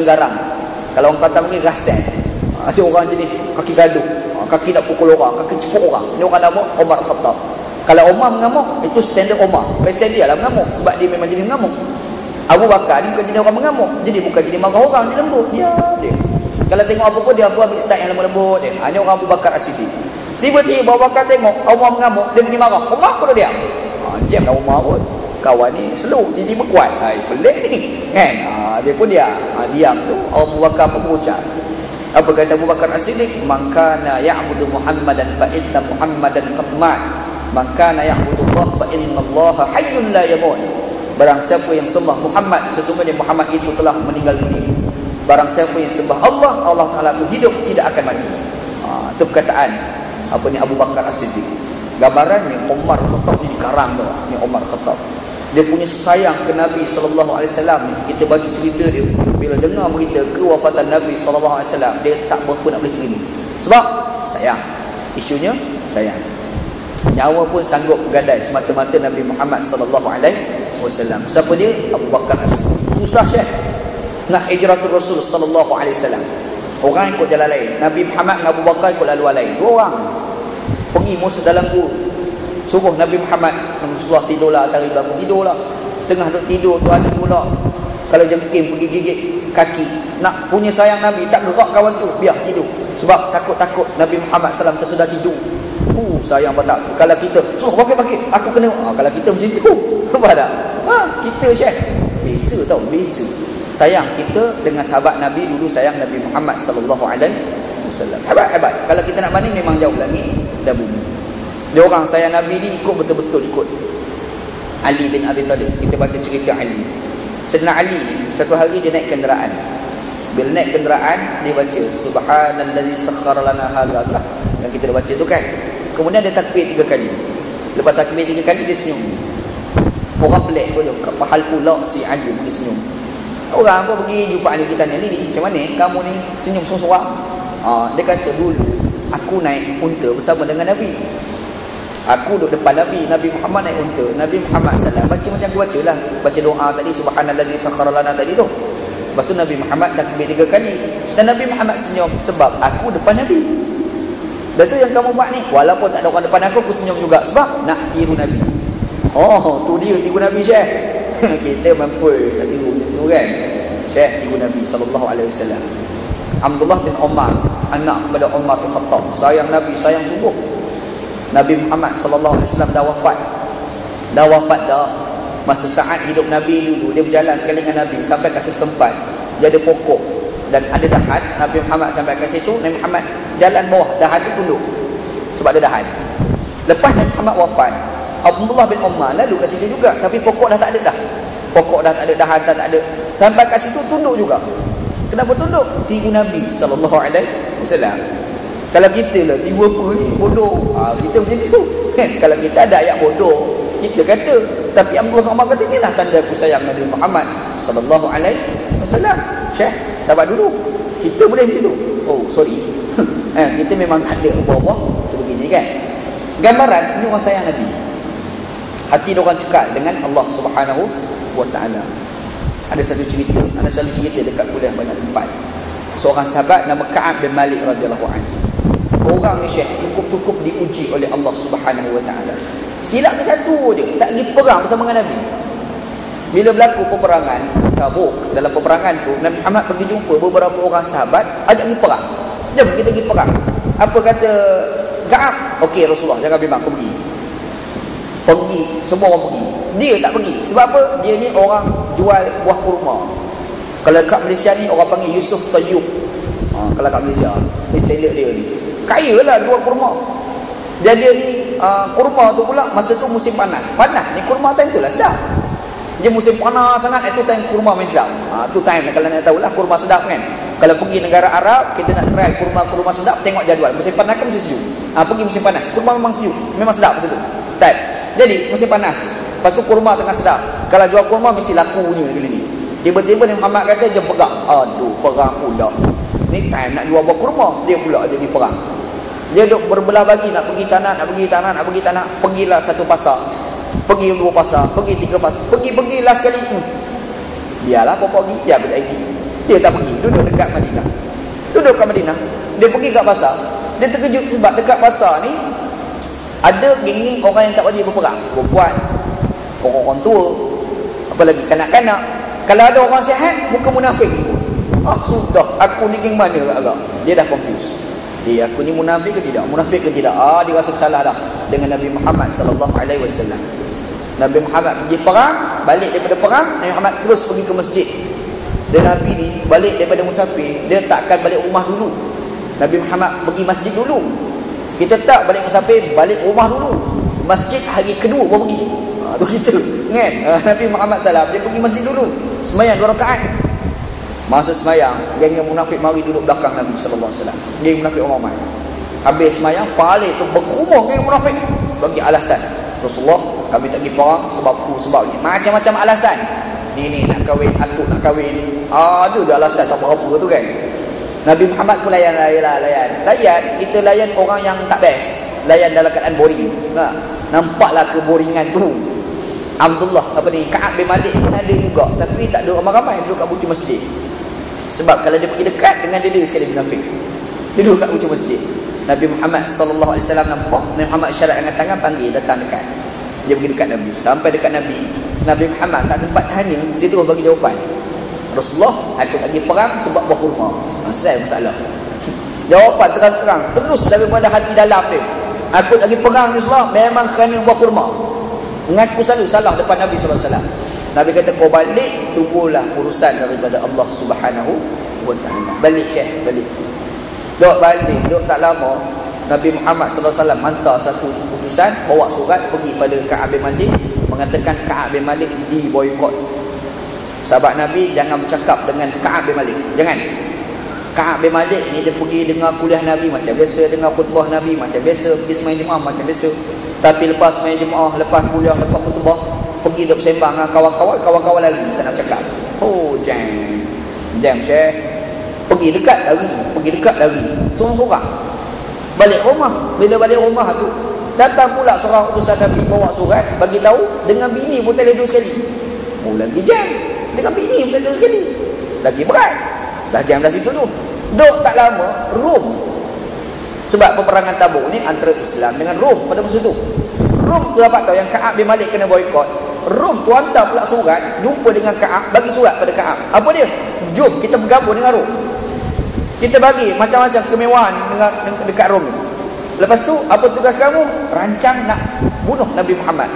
garang. Kalau orang kata mungkin rasan. Asyik orang jenis kaki gaduh. Kaki nak pukul orang, kaki cepuk orang. Ni orang nama Umar Al-Khattab. Kalau Umar mengamuk, itu standard Umar. Pasal dia lah mengamuk. Sebab dia memang jenis mengamuk. Abu Bakar ni bukan jenis orang mengamuk. Jadi bukan jenis marah orang, dia lembut. Dia. Kalau tengok apa pun, dia ambil side yang lembut-lembut dia. Ini orang Abu Bakar As-Siddiq. Tiba-tiba Abu Bakar tengok Umar mengamuk, dia pergi marah. Umar pun diam. Jam lah Umar pun. Kawan ni slow, tiba-tiba kuat. Pelik ni. Kan? Dia pun diam. Diam tu, Abu Bakar pun berucap. Apa kata Abu Bakar As-Siddiq? Man kana ya'budu Muhammadan fa inna Muhammadan qad mat. Man kana ya'budu Allah fa inna Allah hayyun la yamut. Barang siapa yang sembah Muhammad, sesungguhnya Muhammad itu telah meninggal dunia. Barang siapa yang sembah Allah, Allah Ta'ala itu hidup, tidak akan mati. Itu perkataan Abu Bakar As-Siddiq. Gambarannya Umar Khattab ni dikarang tu. Ni Umar Khattab. Dia punya sayang ke Nabi sallallahu alaihi wasallam. Kita baca cerita dia, bila dengar berita kewafatan Nabi sallallahu alaihi wasallam, dia tak berapa nak boleh terima. Sebab sayang. Isunya sayang. Nyawa pun sanggup gadai semata-mata Nabi Muhammad sallallahu alaihi wasallam. Siapa dia? Abu Bakar As-Siddiq. Susah Syekh nak hijratul Rasul sallallahu alaihi wasallam. Orang ikut jalan lain. Nabi Muhammad dengan Abu Bakar ikut laluan lain. Dua orang pergi masuk dalam gua. Suruh Nabi Muhammad, Rasulullah tidurlah atas belakang, tidurlah. Tengah duduk tidur tu ada pula kalau jengking pergi gigit kaki. Nak punya sayang Nabi, tak gerak kawan tu, biar tidur. Sebab takut-takut Nabi Muhammad SAW tersedar tidur. Sayang pada kalau kita suruh pakai aku kena. Kalau kita macam tu, apa dah? Kita Syekh beza tau, beza. Sayang kita dengan sahabat Nabi dulu, sayang Nabi Muhammad sallallahu alaihi wasallam. Hebat. Kalau kita nak banding memang jauh lagi dah bumi. Dia orang sayang Nabi ni ikut betul-betul ikut Ali bin Abi Talib. Kita baca cerita Ali. Sayyidina Ali ni, satu hari dia naik kenderaan. Bila naik kenderaan, dia baca subhanallazi sakhkhara lana hadza lah, yang kita dah baca tu kan. Kemudian dia takbir 3 kali. Lepas takbir 3 kali dia senyum. Orang pelik pun kat pahal pula si Ali pergi senyum. Orang pun pergi jumpa Ali, kita tanya, "Li, macam mana kamu ni senyum seorang-seorang?" Dia kata, "Dulu aku naik unta bersama dengan Nabi. Aku duduk depan Nabi, Nabi Muhammad naik unta. Nabi Muhammad SAW baca macam aku baca lah. Baca doa tadi, subhanallazi sakhkhara lana tadi tu. Lepas tu Nabi Muhammad takbir 3 kali. Dan Nabi Muhammad senyum sebab aku depan Nabi. Dan tu yang kamu buat ni, walaupun tak ada orang depan aku senyum juga sebab nak tiru Nabi." Tu dia tiru Nabi, Syekh. Kita mampu nak tiru kan, Syekh tiru Nabi SAW. Abdullah bin Umar, anak kepada Umar bin Khattab, sayang Nabi, sayang sungguh. Nabi Muhammad SAW dah wafat. Dah masa saat hidup Nabi dulu, dia berjalan sekali dengan Nabi sampai ke satu tempat, dia ada pokok dan ada dahan. Nabi Muhammad sampai ke situ, Nabi Muhammad jalan bawah dahan tu, tunduk sebab ada dahan. Lepas Nabi Muhammad wafat, Abdullah bin Umar lalu ke situ juga, tapi pokok dah tak ada dah. Pokok dah tak ada, dahan dah tak ada. Sampai ke situ tunduk juga. Kenapa tunduk? Tiru Nabi SAW. Kalau kita lah tiru apa ni, bodoh. Kita macam tu kan. Kalau kita ada ayat bodoh, kita kata. Tapi Abdullah bin Umar kata, inilah tanda aku sayang Nabi Muhammad SAW. Syekh, sahabat dulu, kita boleh macam tu. Sorry. Kita memang tak ada apa-apa sebegini kan. Gambaran ni orang sayang Nabi. Hati diorang cekal dengan Allah Subhanahu wa ta'ala. Ada satu cerita, dekat kuliah banyak tempat. Seorang sahabat nama Ka'ab bin Malik radhiyallahu anhu. Orang ni, Syekh, cukup diuji oleh Allah Subhanahu wa ta'ala. Silap dia satu je, tak pergi perang bersama dengan Nabi. Bila berlaku peperangan Tabuk, dalam peperangan tu Nabi Muhammad pergi jumpa beberapa orang sahabat, ajak pergi perang. Jom kita pergi perang. Apa kata Ka'ab? Okey Rasulullah, jangan bimbang, aku pergi. Semua orang pergi. Dia tak pergi. Sebab apa? Dia ni orang jual buah kurma. Kalau kat Malaysia ni orang panggil Yusuf Tayyub. Kalau kat Malaysia ni standard dia ni, kaya lah jual kurma. Dan dia ni kurma tu pula masa tu musim panas. Ni kurma time tu lah sedap. Dia musim panas sangat, itu time kurma main sedap. Tu time kalau nak tahu lah kurma sedap kan. Kalau pergi negara Arab, kita nak try kurma sedap, tengok jadual. Musim panas kan mesti sejuk. Pergi musim panas, kurma memang sejuk, memang sedap masa tu. Jadi musim panas, lepas tu kurma tengah sedap. Kalau jual kurma mesti laku punya kali ni. Tiba-tiba Nabi Muhammad kata, jom perang. Perang pula. Ni time nak jual buah kurma, dia pula jadi perang. Dia duk berbelah bagi, nak pergi tanah. Pergilah satu pasar, pergi 2 pasar, pergi 3 pasar, pergi last kali. Biarlah pokok pergi, biar berjaya. Dia tak pergi, duduk dekat Madinah. Dia pergi kat pasar. Dia terkejut sebab dekat pasar ni ada geng-geng orang yang tak wajib berperang. Perempuan, orang tua, apalagi kanak-kanak. Kalau ada orang sihat, muka munafik. Sudah, aku ni geng mana agak. Dia dah confused. Aku ni munafik ke tidak? Dia rasa salah dah dengan Nabi Muhammad SAW. Nabi Muhammad pergi perang, balik daripada perang, Nabi Muhammad terus pergi ke masjid. Dan Nabi ni balik daripada musafir, dia takkan balik rumah dulu. Nabi Muhammad pergi masjid dulu. Kita tak balik musafir, balik rumah dulu. Masjid hari kedua baru pergi. Tu kita kan. Nabi Muhammad SAW dia pergi masjid dulu, sembahyang 2 rakaat. Masa sembahyang, geng munafik mari duduk belakang Nabi sallallahu alaihi wasallam. Geng munafik orang ramai. Habis sembahyang, paling tu berkumur geng munafik bagi alasan. Rasulullah, kami tak pergi perang sebab ni. Macam-macam alasan. Ni nak kahwin, aku nak kahwin. Ada dah alasan tak apa-apa tu kan. Nabi Muhammad pun layan. Kita layan orang yang tak best. Layan dalam keadaan boring. Nampaklah keboringan tu. Abdullah Ka'ab bin Malik pun ada juga, tapi tak ada ramai-ramai, duduk kat buti masjid. Sebab kalau dia pergi dekat dengan dia sekali munafik. Dia duduk kat buti masjid. Nabi Muhammad SAW nampak, Nabi Muhammad syarat dengan tangan, panggil datang dekat. Dia pergi dekat Nabi. Sampai dekat Nabi Muhammad tak sempat tanya, dia terus bagi jawapan. Rasulullah, aku tak pergi perang sebab buah kurma. Asal masalah. Jawapan terang-terang, terus daripada hati dalam dia. Aku tak pergi perang Rasulullah memang kerana buah kurma. Mengaku selalu salah depan Nabi SAW. Nabi kata, kau balik, tunggulah urusan daripada Allah Subhanahu wa ta'ala. Balik Syekh, balik. Duk balik, duk tak lama, Nabi Muhammad SAW hantar satu utusan, bawa surat pergi pada Ka'ab bin Malik, mengatakan Ka'ab bin Malik diboykot. Sahabat Nabi jangan bercakap dengan Ka'ab bin Malik. Jangan. Ka'ab bin Malik ni dia pergi dengar kuliah Nabi macam biasa, dengar khutbah Nabi macam biasa, pergi sembahyang Jumaat macam biasa. Tapi lepas sembahyang Jumaat, lepas kuliah, lepas khutbah, pergi duk bersembang dengan kawan-kawan lari, tak nak bercakap. Oh, jam Syekh. Pergi dekat lari. Sorang-sorang. Balik rumah. Bila balik rumah tu, datang pula seorang utusan Nabi bawa surat, bagi tahu dengan bini pun tak ada dua sekali. Oh, lagi jam. Dengan bini pun tak ada dua sekali. Lagi berat. Dah jam dah situ tu. Duk tak lama, Rom. Sebab peperangan Tabuk ni antara Islam dengan Rom pada masa tu. Rom tu dapat tahu yang Ka'ab bin Malik kena boikot. Rom tu hantar pula surat, jumpa dengan Ka'ab, bagi surat pada Ka'ab. Apa dia? Jom kita bergabung dengan Rom. Kita bagi macam-macam kemewahan dengan dekat Rom. Lepas tu, apa tugas kamu? Rancang nak bunuh Nabi Muhammad.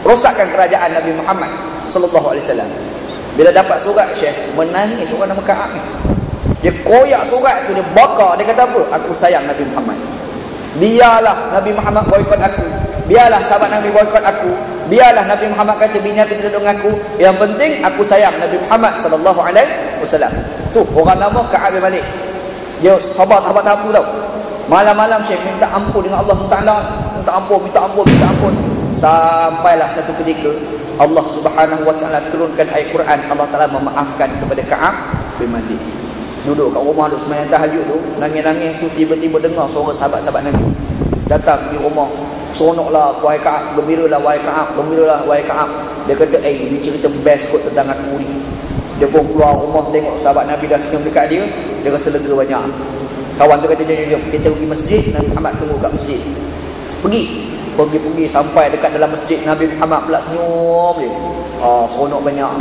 Rosakkan kerajaan Nabi Muhammad sallallahu alaihi wasallam. Bila dapat surat, Syekh menangis orang nama Ka'ab ni. Dia koyak surat tu, dia bakar, dia kata apa? Aku sayang Nabi Muhammad. Biarlah Nabi Muhammad boikot aku. Biarlah sahabat Nabi boikot aku. Biarlah Nabi Muhammad kata bini aku tidak dengan aku. Yang penting aku sayang Nabi Muhammad sallallahu alaihi wasallam. Tu orang nama Ka'ab bin Malik. Dia sabar tahap-tahap tu tau. Malam-malam Syekh minta ampun dengan Allah SWT. Minta ampun. Sampailah satu ketika Allah Subhanahu wa taala turunkan ayat Quran. Allah Taala memaafkan kepada Ka'ab bin Malik. Duduk kat rumah, duduk sembahyang tahajud tu, nangis-nangis tu, tiba-tiba dengar suara sahabat-sahabat Nabi datang di rumah. Seronoklah wahai Ka'ab, gembiralah wahai Ka'ab. Dia kata, ini cerita best kot tentang aku ni. Dia pun keluar rumah, tengok sahabat Nabi dah senyum dekat dia, dia rasa lega banyak. Kawan tu kata, jom kita pergi masjid, Nabi Muhammad tunggu kat masjid. Pergi sampai dekat dalam masjid, Nabi Muhammad pula senyum dia. Seronok banyak.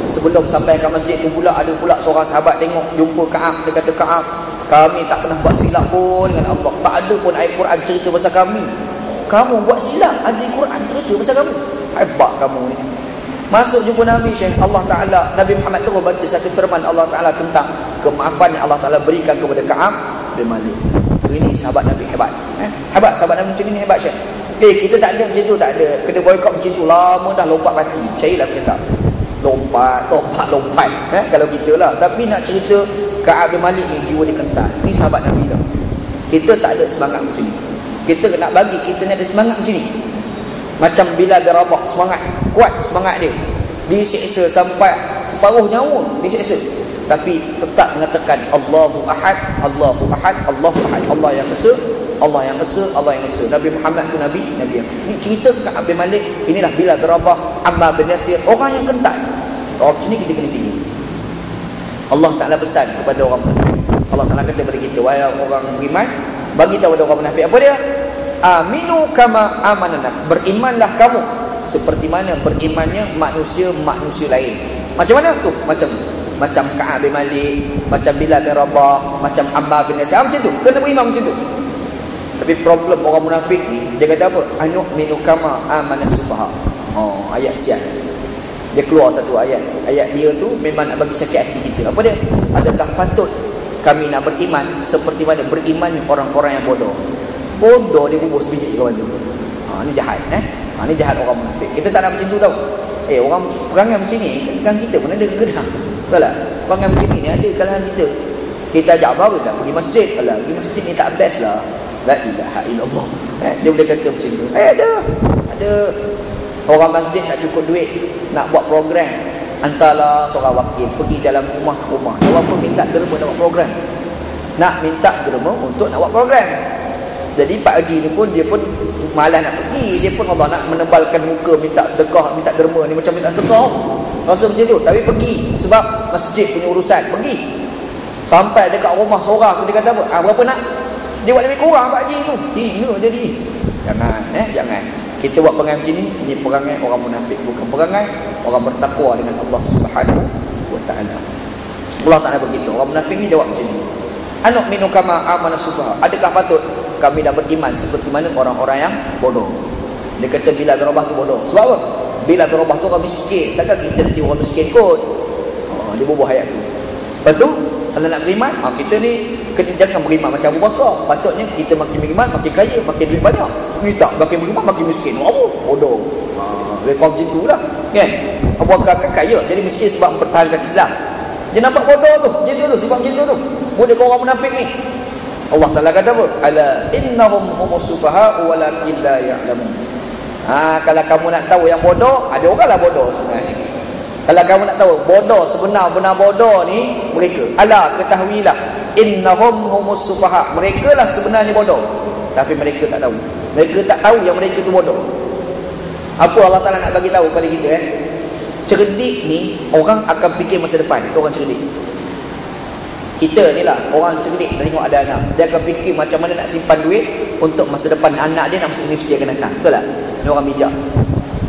Sebelum sampai kat masjid tu pula, ada pula seorang sahabat tengok, jumpa Ka'ab. Dia kata, Ka'ab, kami tak pernah buat silap pun dengan Allah. Tak ada pun ayat Quran cerita pasal kami. Kamu buat silap, ada Quran cerita pasal kamu. Hebat kamu ni. Masuk jumpa Nabi Syekh, Allah Ta'ala, Nabi Muhammad terus baca satu firman Allah Ta'ala tentang kemaafan yang Allah Ta'ala berikan kepada Ka'ab bin Malik. Ini sahabat Nabi hebat. Hebat sahabat Nabi macam ni hebat Syekh. Kita tak ada macam tu, tak ada. Kena boykot macam tu, lama dah lompat mati. Percayalah kita. Lompat. Kalau kita lah. Tapi nak cerita Ka'ab bin Malik ni jiwa dia kental. Ni sahabat Nabi tau. Kita tak ada semangat macam ni. Kita nak bagi kita ni ada semangat macam ni. Macam Bilal bin Rabah, semangat kuat, semangat dia diseksa sampai separuh nyawa diseksa, tapi tetap mengatakan Allahu Ahad. Allah yang esa. Nabi Muhammad tu Nabi yang ni cerita Ka'ab bin Malik. Inilah Bilal bin Rabah, Ammar bin Yasir, orang yang kental. Orang macam ni kita kena tinggi. Allah Ta'ala pesan kepada orang munafik. Allah Ta'ala kata kepada kita, wahai orang beriman, bagi tahu kepada orang munafik apa dia? Aminu kama amanan nas. Berimanlah kamu seperti mana berimannya manusia lain. Macam mana tu? Macam Ka'ab bin Malik, macam Bilal bin Rabah, macam Ammar bin Yasir. Macam tu. Kena beriman macam tu. Tapi problem orang munafik ni, dia kata apa? Anu'minu kama amanas sufaha. Ayat sial. Dia keluar satu ayat. Ayat dia tu memang nak bagi sakit hati kita. Apa dia? Adakah patut kami nak beriman seperti mana berimannya orang-orang yang bodoh? Bodoh dia bubus biji kawan tu. Ni jahat ni jahat orang munafik. Kita tak nak macam tu tau. Orang perangai macam ni kan kita pun ada kegedah. Betul tak? Perangai macam ni ada kalangan kita. Kita ajak baru dah pergi masjid. Pergi masjid ni tak best lah. La ilaha illallah. Dia boleh kata macam tu. Ada orang masjid tak cukup duit nak buat program. Hantarlah seorang wakil pergi dalam rumah ke rumah. Orang pun minta derma nak buat program. Nak minta derma untuk nak buat program. Jadi Pak Haji ni pun, dia pun malas nak pergi. Dia pun Allah nak menebalkan muka, minta sedekah, minta derma ni macam minta sedekah. Rasa macam tu. Tapi pergi. Sebab masjid punya urusan. Pergi. Sampai dekat rumah seorang tu, dia kata apa? Berapa nak? Dia buat lebih kurang Pak Haji tu. Hina jadi. Jangan. Kita buat perangai macam ni, ini perangai orang munafik. Bukan perangai orang bertakwa dengan Allah Subhanahu wa ta'ala. Allah Ta'ala begitu. Orang munafik ni jawab macam ni. Anu'minu kama amanas sufaha. Adakah patut kami dah beriman seperti mana orang-orang yang bodoh? Dia kata Bilal bin Rabah tu bodoh. Sebab apa? Bilal bin Rabah tu orang miskin. Takkan kita nanti orang miskin kot. Dia bubuh ayat tu. Lepas tu, kalau nak beriman, kita ni jangan beriman macam Abu Bakar. Patutnya kita makin beriman, makin kaya, makin duit banyak. Ni tak, makin beriman, makin miskin. Bodoh. Rekod macam tu lah. kan? Abu Bakar kan kaya, jadi miskin sebab mempertahankan Islam. Dia nampak bodoh tu, dia tu sebab macam tu. Boleh kau orang munafik ni. Allah Taala kata apa? Ala innahum humus sufaha walakin la ya'lamun. Kalau kamu nak tahu yang bodoh, ada oranglah bodoh sebenarnya. Kalau kamu nak tahu bodoh sebenar-benar bodoh ni mereka. Ala ketahuilah innahum humus sufaha. Mereka lah sebenarnya bodoh. Tapi mereka tak tahu. Mereka tak tahu yang mereka tu bodoh. Apa Allah Taala nak bagi tahu pada kita cerdik ni orang akan fikir masa depan. Itu orang cerdik. Kita ni lah orang cerdik. Tengok ada anak, dia akan fikir macam mana nak simpan duit untuk masa depan anak dia nak masuk universiti akan datang. Betul tak? Ini orang bijak.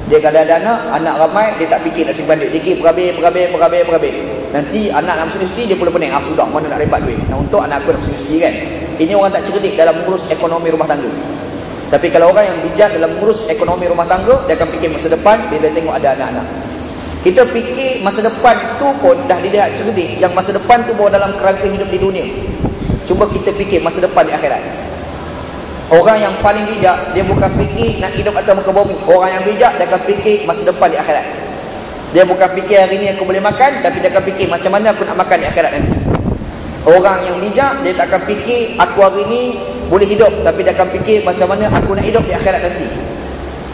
Dia kalau ada anak ramai, dia tak fikir nak simpan duit. Dia fikir perhabis. Nanti anak nak masuk universiti, dia pula pening. Sudah, mana nak rebat duit. Nah, untuk anak aku nak masuk universiti kan. Ini orang tak cerdik dalam mengurus ekonomi rumah tangga. Tapi kalau orang yang bijak dalam mengurus ekonomi rumah tangga, dia akan fikir masa depan bila dia tengok ada anak-anak. Kita fikir masa depan tu pun dah dilihat cerdik. Yang masa depan tu bawa dalam kerangka hidup di dunia. Cuba kita fikir masa depan di akhirat. Orang yang paling bijak, dia bukan fikir nak hidup atas muka bumi. Orang yang bijak, dia akan fikir masa depan di akhirat. Dia bukan fikir hari ni aku boleh makan, tapi dia akan fikir macam mana aku nak makan di akhirat nanti. Orang yang bijak, dia tak akan fikir aku hari ni boleh hidup, tapi dia akan fikir macam mana aku nak hidup di akhirat nanti.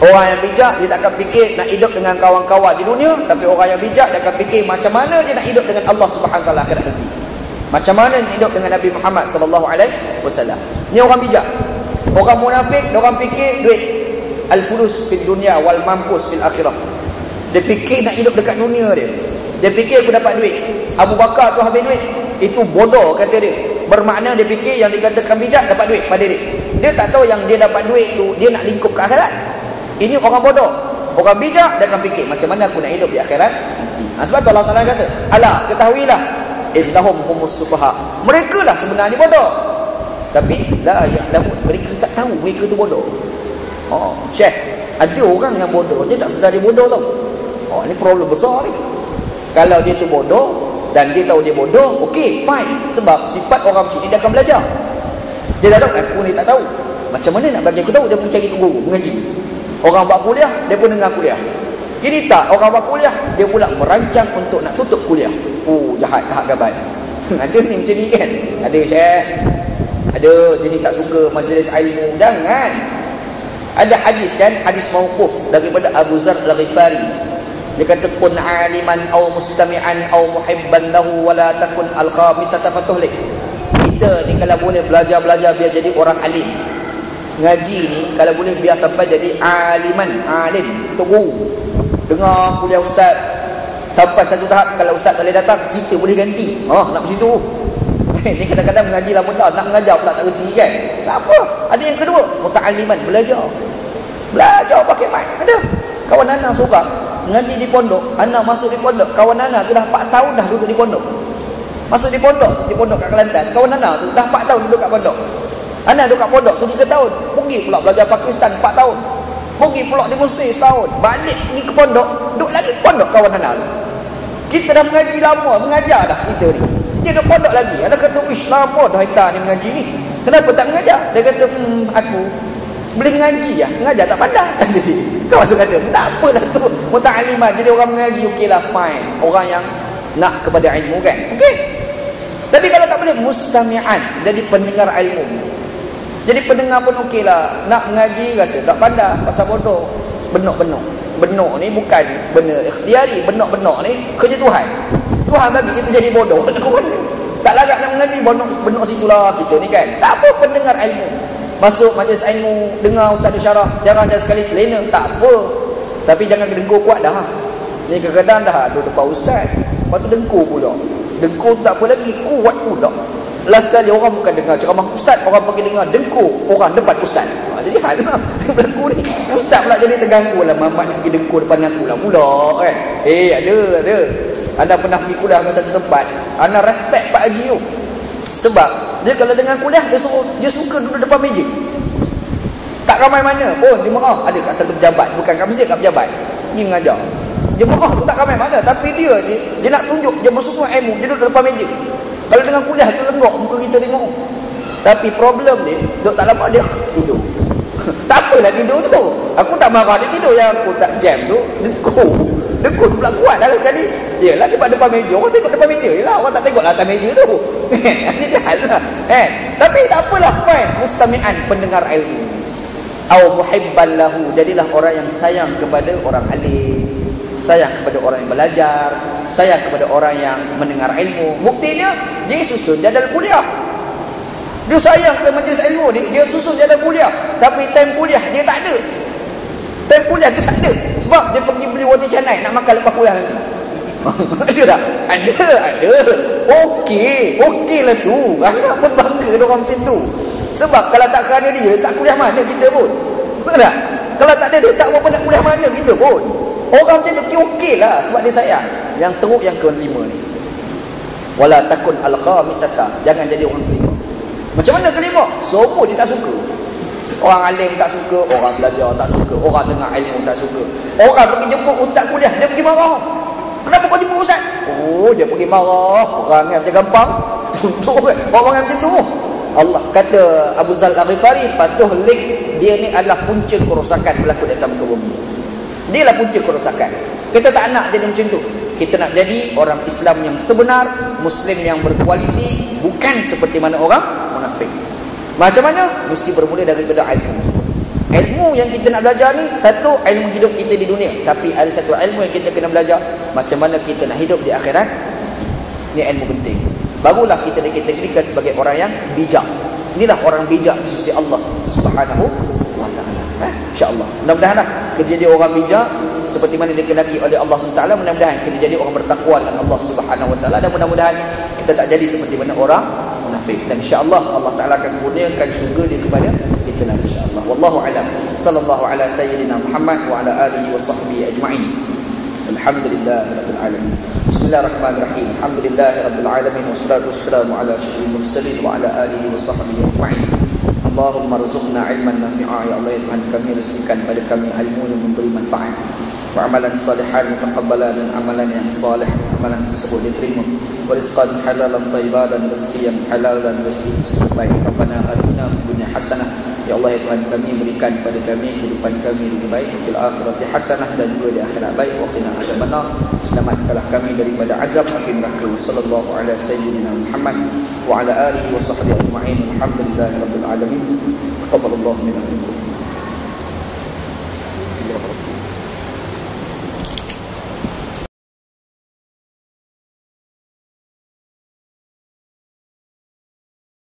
Orang yang bijak, dia tak akan fikir nak hidup dengan kawan-kawan di dunia, tapi orang yang bijak, dia akan fikir macam mana dia nak hidup dengan Allah Subhanahu Wa Taala akhirat nanti. Macam mana dia hidup dengan Nabi Muhammad sallallahu alaihi wasallam. Ni orang bijak. Orang munafik, dia orang fikir duit. Al-fulus fil dunya wal mampus fil akhirah. Dia fikir nak hidup dekat dunia dia. Dia fikir aku dapat duit. Abu Bakar tu habis duit. Itu bodoh kata dia. Bermakna dia fikir yang dikatakan bijak dapat duit pada dia. Dia tak tahu yang dia dapat duit tu dia nak lingkup ke akhirat. Ini orang bodoh. Orang bijak dia akan fikir macam mana aku nak hidup di akhirat nanti. Sebab tu Allah Taala kata, "Ala ketahuilah innahum humus sufaha." Mereka lah sebenarnya bodoh. Tapi la ya'lamun, mereka tak tahu mereka tu bodoh. Syekh, ada orang yang bodoh dia tak sedar dia bodoh tau. Ini problem besar ni. Kalau dia tu bodoh dan dia tahu dia bodoh, okey, fine. Sebab sifat orang macam ni dia akan belajar. Dia dah tahu aku ni tak tahu. Macam mana nak bagi aku tahu? Dia pergi cari tu guru mengaji. Orang buat kuliah, dia pun dengar kuliah. Ini tak, orang buat kuliah, dia pula merancang untuk nak tutup kuliah. Jahat gaban. Ada ni macam ni kan? Ada Syekh. Ada, dia ni tak suka majlis ilmu. Jangan. Ada hadis kan, hadis mauquf daripada Abu Zar Al-Ghifari. Dia kata kun aliman aw mustami'an aw muhibban lahu wa la takun al-khamisata fatuhlik. Kita ni kalau boleh belajar biar jadi orang alim. Ngaji ni kalau boleh biar sampai jadi aliman, alim, guru. Dengar kuliah ustaz sampai satu tahap kalau ustaz tak boleh datang, kita boleh ganti. Nak macam tu. Ni kadang-kadang mengaji lama dah, nak mengajar pula tak reti kan. Tak apa. Ada yang kedua, muta'alliman, belajar pakai mic. Ada kawan anak seorang mengaji di pondok, anak masuk di pondok, kawan anak tu dah 4 tahun dah duduk di pondok. Masuk di pondok kat Kelantan, kawan anak tu dah 4 tahun duduk kat pondok. Anak duduk kat pondok tu 3 tahun, pergi pula belajar Pakistan 4 tahun. Pergi pula di Mesir setahun, balik pergi ke pondok, duduk lagi pondok kawan anak tu. Kita dah mengaji lama, mengajar dah kita ni. Dia duduk pondok lagi. Anak kata, "Wish, lama dah kita ni mengaji ni. Kenapa tak mengajar?" Dia kata, "Aku boleh mengaji ya, mengajar tak pandai." Kau tu kata, "Tak apalah tu, muta'alliman, jadi orang mengaji okeylah, fine." Orang yang nak kepada ilmu kan. Okey. Tapi kalau tak boleh mustami'an, jadi pendengar ilmu. Jadi pendengar pun okeylah, nak mengaji rasa tak pandai pasal bodoh. Benok-benok. Benok ni bukan benda ikhtiari, benok-benok ni kerja Tuhan. Tuhan bagi kita jadi bodoh. Tak larat nak mengaji, benok situlah kita ni kan. Tak apa, pendengar ilmu. Masuk majlis ilmu, dengar ustaz syarah, jangan sekali terlena, tak apa. Tapi jangan dengkur kuat dah. Ni kadang-kadang dah ada depan ustaz, lepas tu dengkur pula. Dengkur tak apa lagi, kuat pula. Last kali orang bukan dengar ceramah ustaz, orang pergi dengar dengkur orang depan ustaz. Jadi hal lah berlaku ni. Ustaz pula jadi terganggu lah, Mamat nak pergi dengkur depan aku lah pula kan. Ada. Anda pernah pergi kuliah ke satu tempat, anda respect Pak Haji tu. Sebab dia kalau dengan kuliah, dia suka duduk depan meja. Tak ramai mana pun jemaah ada kat satu pejabat, bukan kat masjid, kat pejabat pergi mengajar. Jemaah tu tak ramai mana, tapi dia nak tunjuk dia bersuku ilmu, dia duduk depan meja. Kalau dengan kuliah tu lenggok muka kita tengok. Tapi problem dia, duduk tak lama dia duduk. Tak apalah tidur tu. Aku tak marah dia tidur, yang aku tak jam tu Dengkur tu pula kuat lah sekali. Yelah depan meja, orang tengok depan meja je lah, orang tak tengok lah atas meja tu. Ini dah lah. Tapi tak apalah, fine. Mustami'an, pendengar ilmu. Au muhibban lahu, jadilah orang yang sayang kepada orang alim, sayang kepada orang yang belajar, sayang kepada orang yang mendengar ilmu. Buktinya dia susun jadwal kuliah. Dia sayang ke majlis ilmu ni, dia susun jadwal kuliah. Tapi time kuliah dia tak ada. Time kuliah dia tak ada. Sebab dia pergi beli roti canai nak makan lepas kuliah nanti. Ada tak? Ada. Okey lah tu. Agak pun bangga dia orang macam tu. Sebab kalau tak kerana dia, tak kuliah mana kita pun. Betul tak? Kalau tak ada dia, tak apa nak kuliah mana kita pun. Orang macam tu okey lah, sebab dia sayang. Yang teruk yang kelima ni, wala takun al-khamisata, jangan jadi orang kelima. Macam mana kelima? Semua dia tak suka. Orang alim tak suka, orang belajar tak suka, orang dengar ilmu tak suka. Orang pergi jemput ustaz kuliah, dia pergi marah. Kenapa kau jemput ustaz? Oh, dia pergi marah. Orang yang macam gampang. Untuk orang macam tu. Allah kata Abu Zal Al-Ghifari, patuh lik dia ni adalah punca kerosakan berlaku di atas muka bumi. Dia lah punca kerosakan. Kita tak nak jadi macam tu. Kita nak jadi orang Islam yang sebenar, Muslim yang berkualiti, bukan seperti mana orang munafik. Macam mana? Mesti bermula daripada ilmu. Ilmu yang kita nak belajar ni, satu, ilmu hidup kita di dunia. Tapi ada satu ilmu yang kita kena belajar, macam mana kita nak hidup di akhirat. Ini ilmu penting. Barulah kita dikategorikan sebagai orang yang bijak. Inilah orang bijak di sisi Allah Subhanahu wa taala. Insya-Allah. Mudah-mudahan kita jadi orang bijak seperti mana dikehendaki oleh Allah SWT. Mudah-mudahan kita jadi orang bertakwa dengan Allah Subhanahu wa taala, dan mudah-mudahan kita tak jadi seperti mana orang munafik. Dan insya-Allah Allah Taala akan kurniakan syurga dia kepada kita lah, insya-Allah. Wallahu a'lam. Sallallahu ala sayyidina Muhammad wa ala alihi wa sahbihi ajma'in. Alhamdulillahirabbil alamin. Bismillahirrahmanirrahim. Alhamdulillahirabbil alamin, wassalatu wassalamu ala asyrafil mursalin wa ala alihi wa sahbihi ajma'in. Allahumma rzuqna ilman nafi'a, ya Allah ya Tuhan kami, rezekikan pada kami ilmu yang memberi manfaat, wa amalan salihan mutaqabbalan, dan amalan yang salih, amalan tersebut diterima, wa rizqan halalan thayyiban, dan rezeki yang halal dan rezeki tersebut baik. Rabbana atina fid dunya hasanah, ya Allah ya Tuhan kami, berikan pada kami kehidupan kami lebih baik, fil akhirati hasanah, dan juga di akhirat baik, wa qina adzabannar, selamatkanlah kami daripada azab api neraka. Sallallahu ala sayyidina Muhammad wa ala alihi wa sahbihi ajma'in. Alhamdulillahirabbil alamin. Taqabbalallahu minna.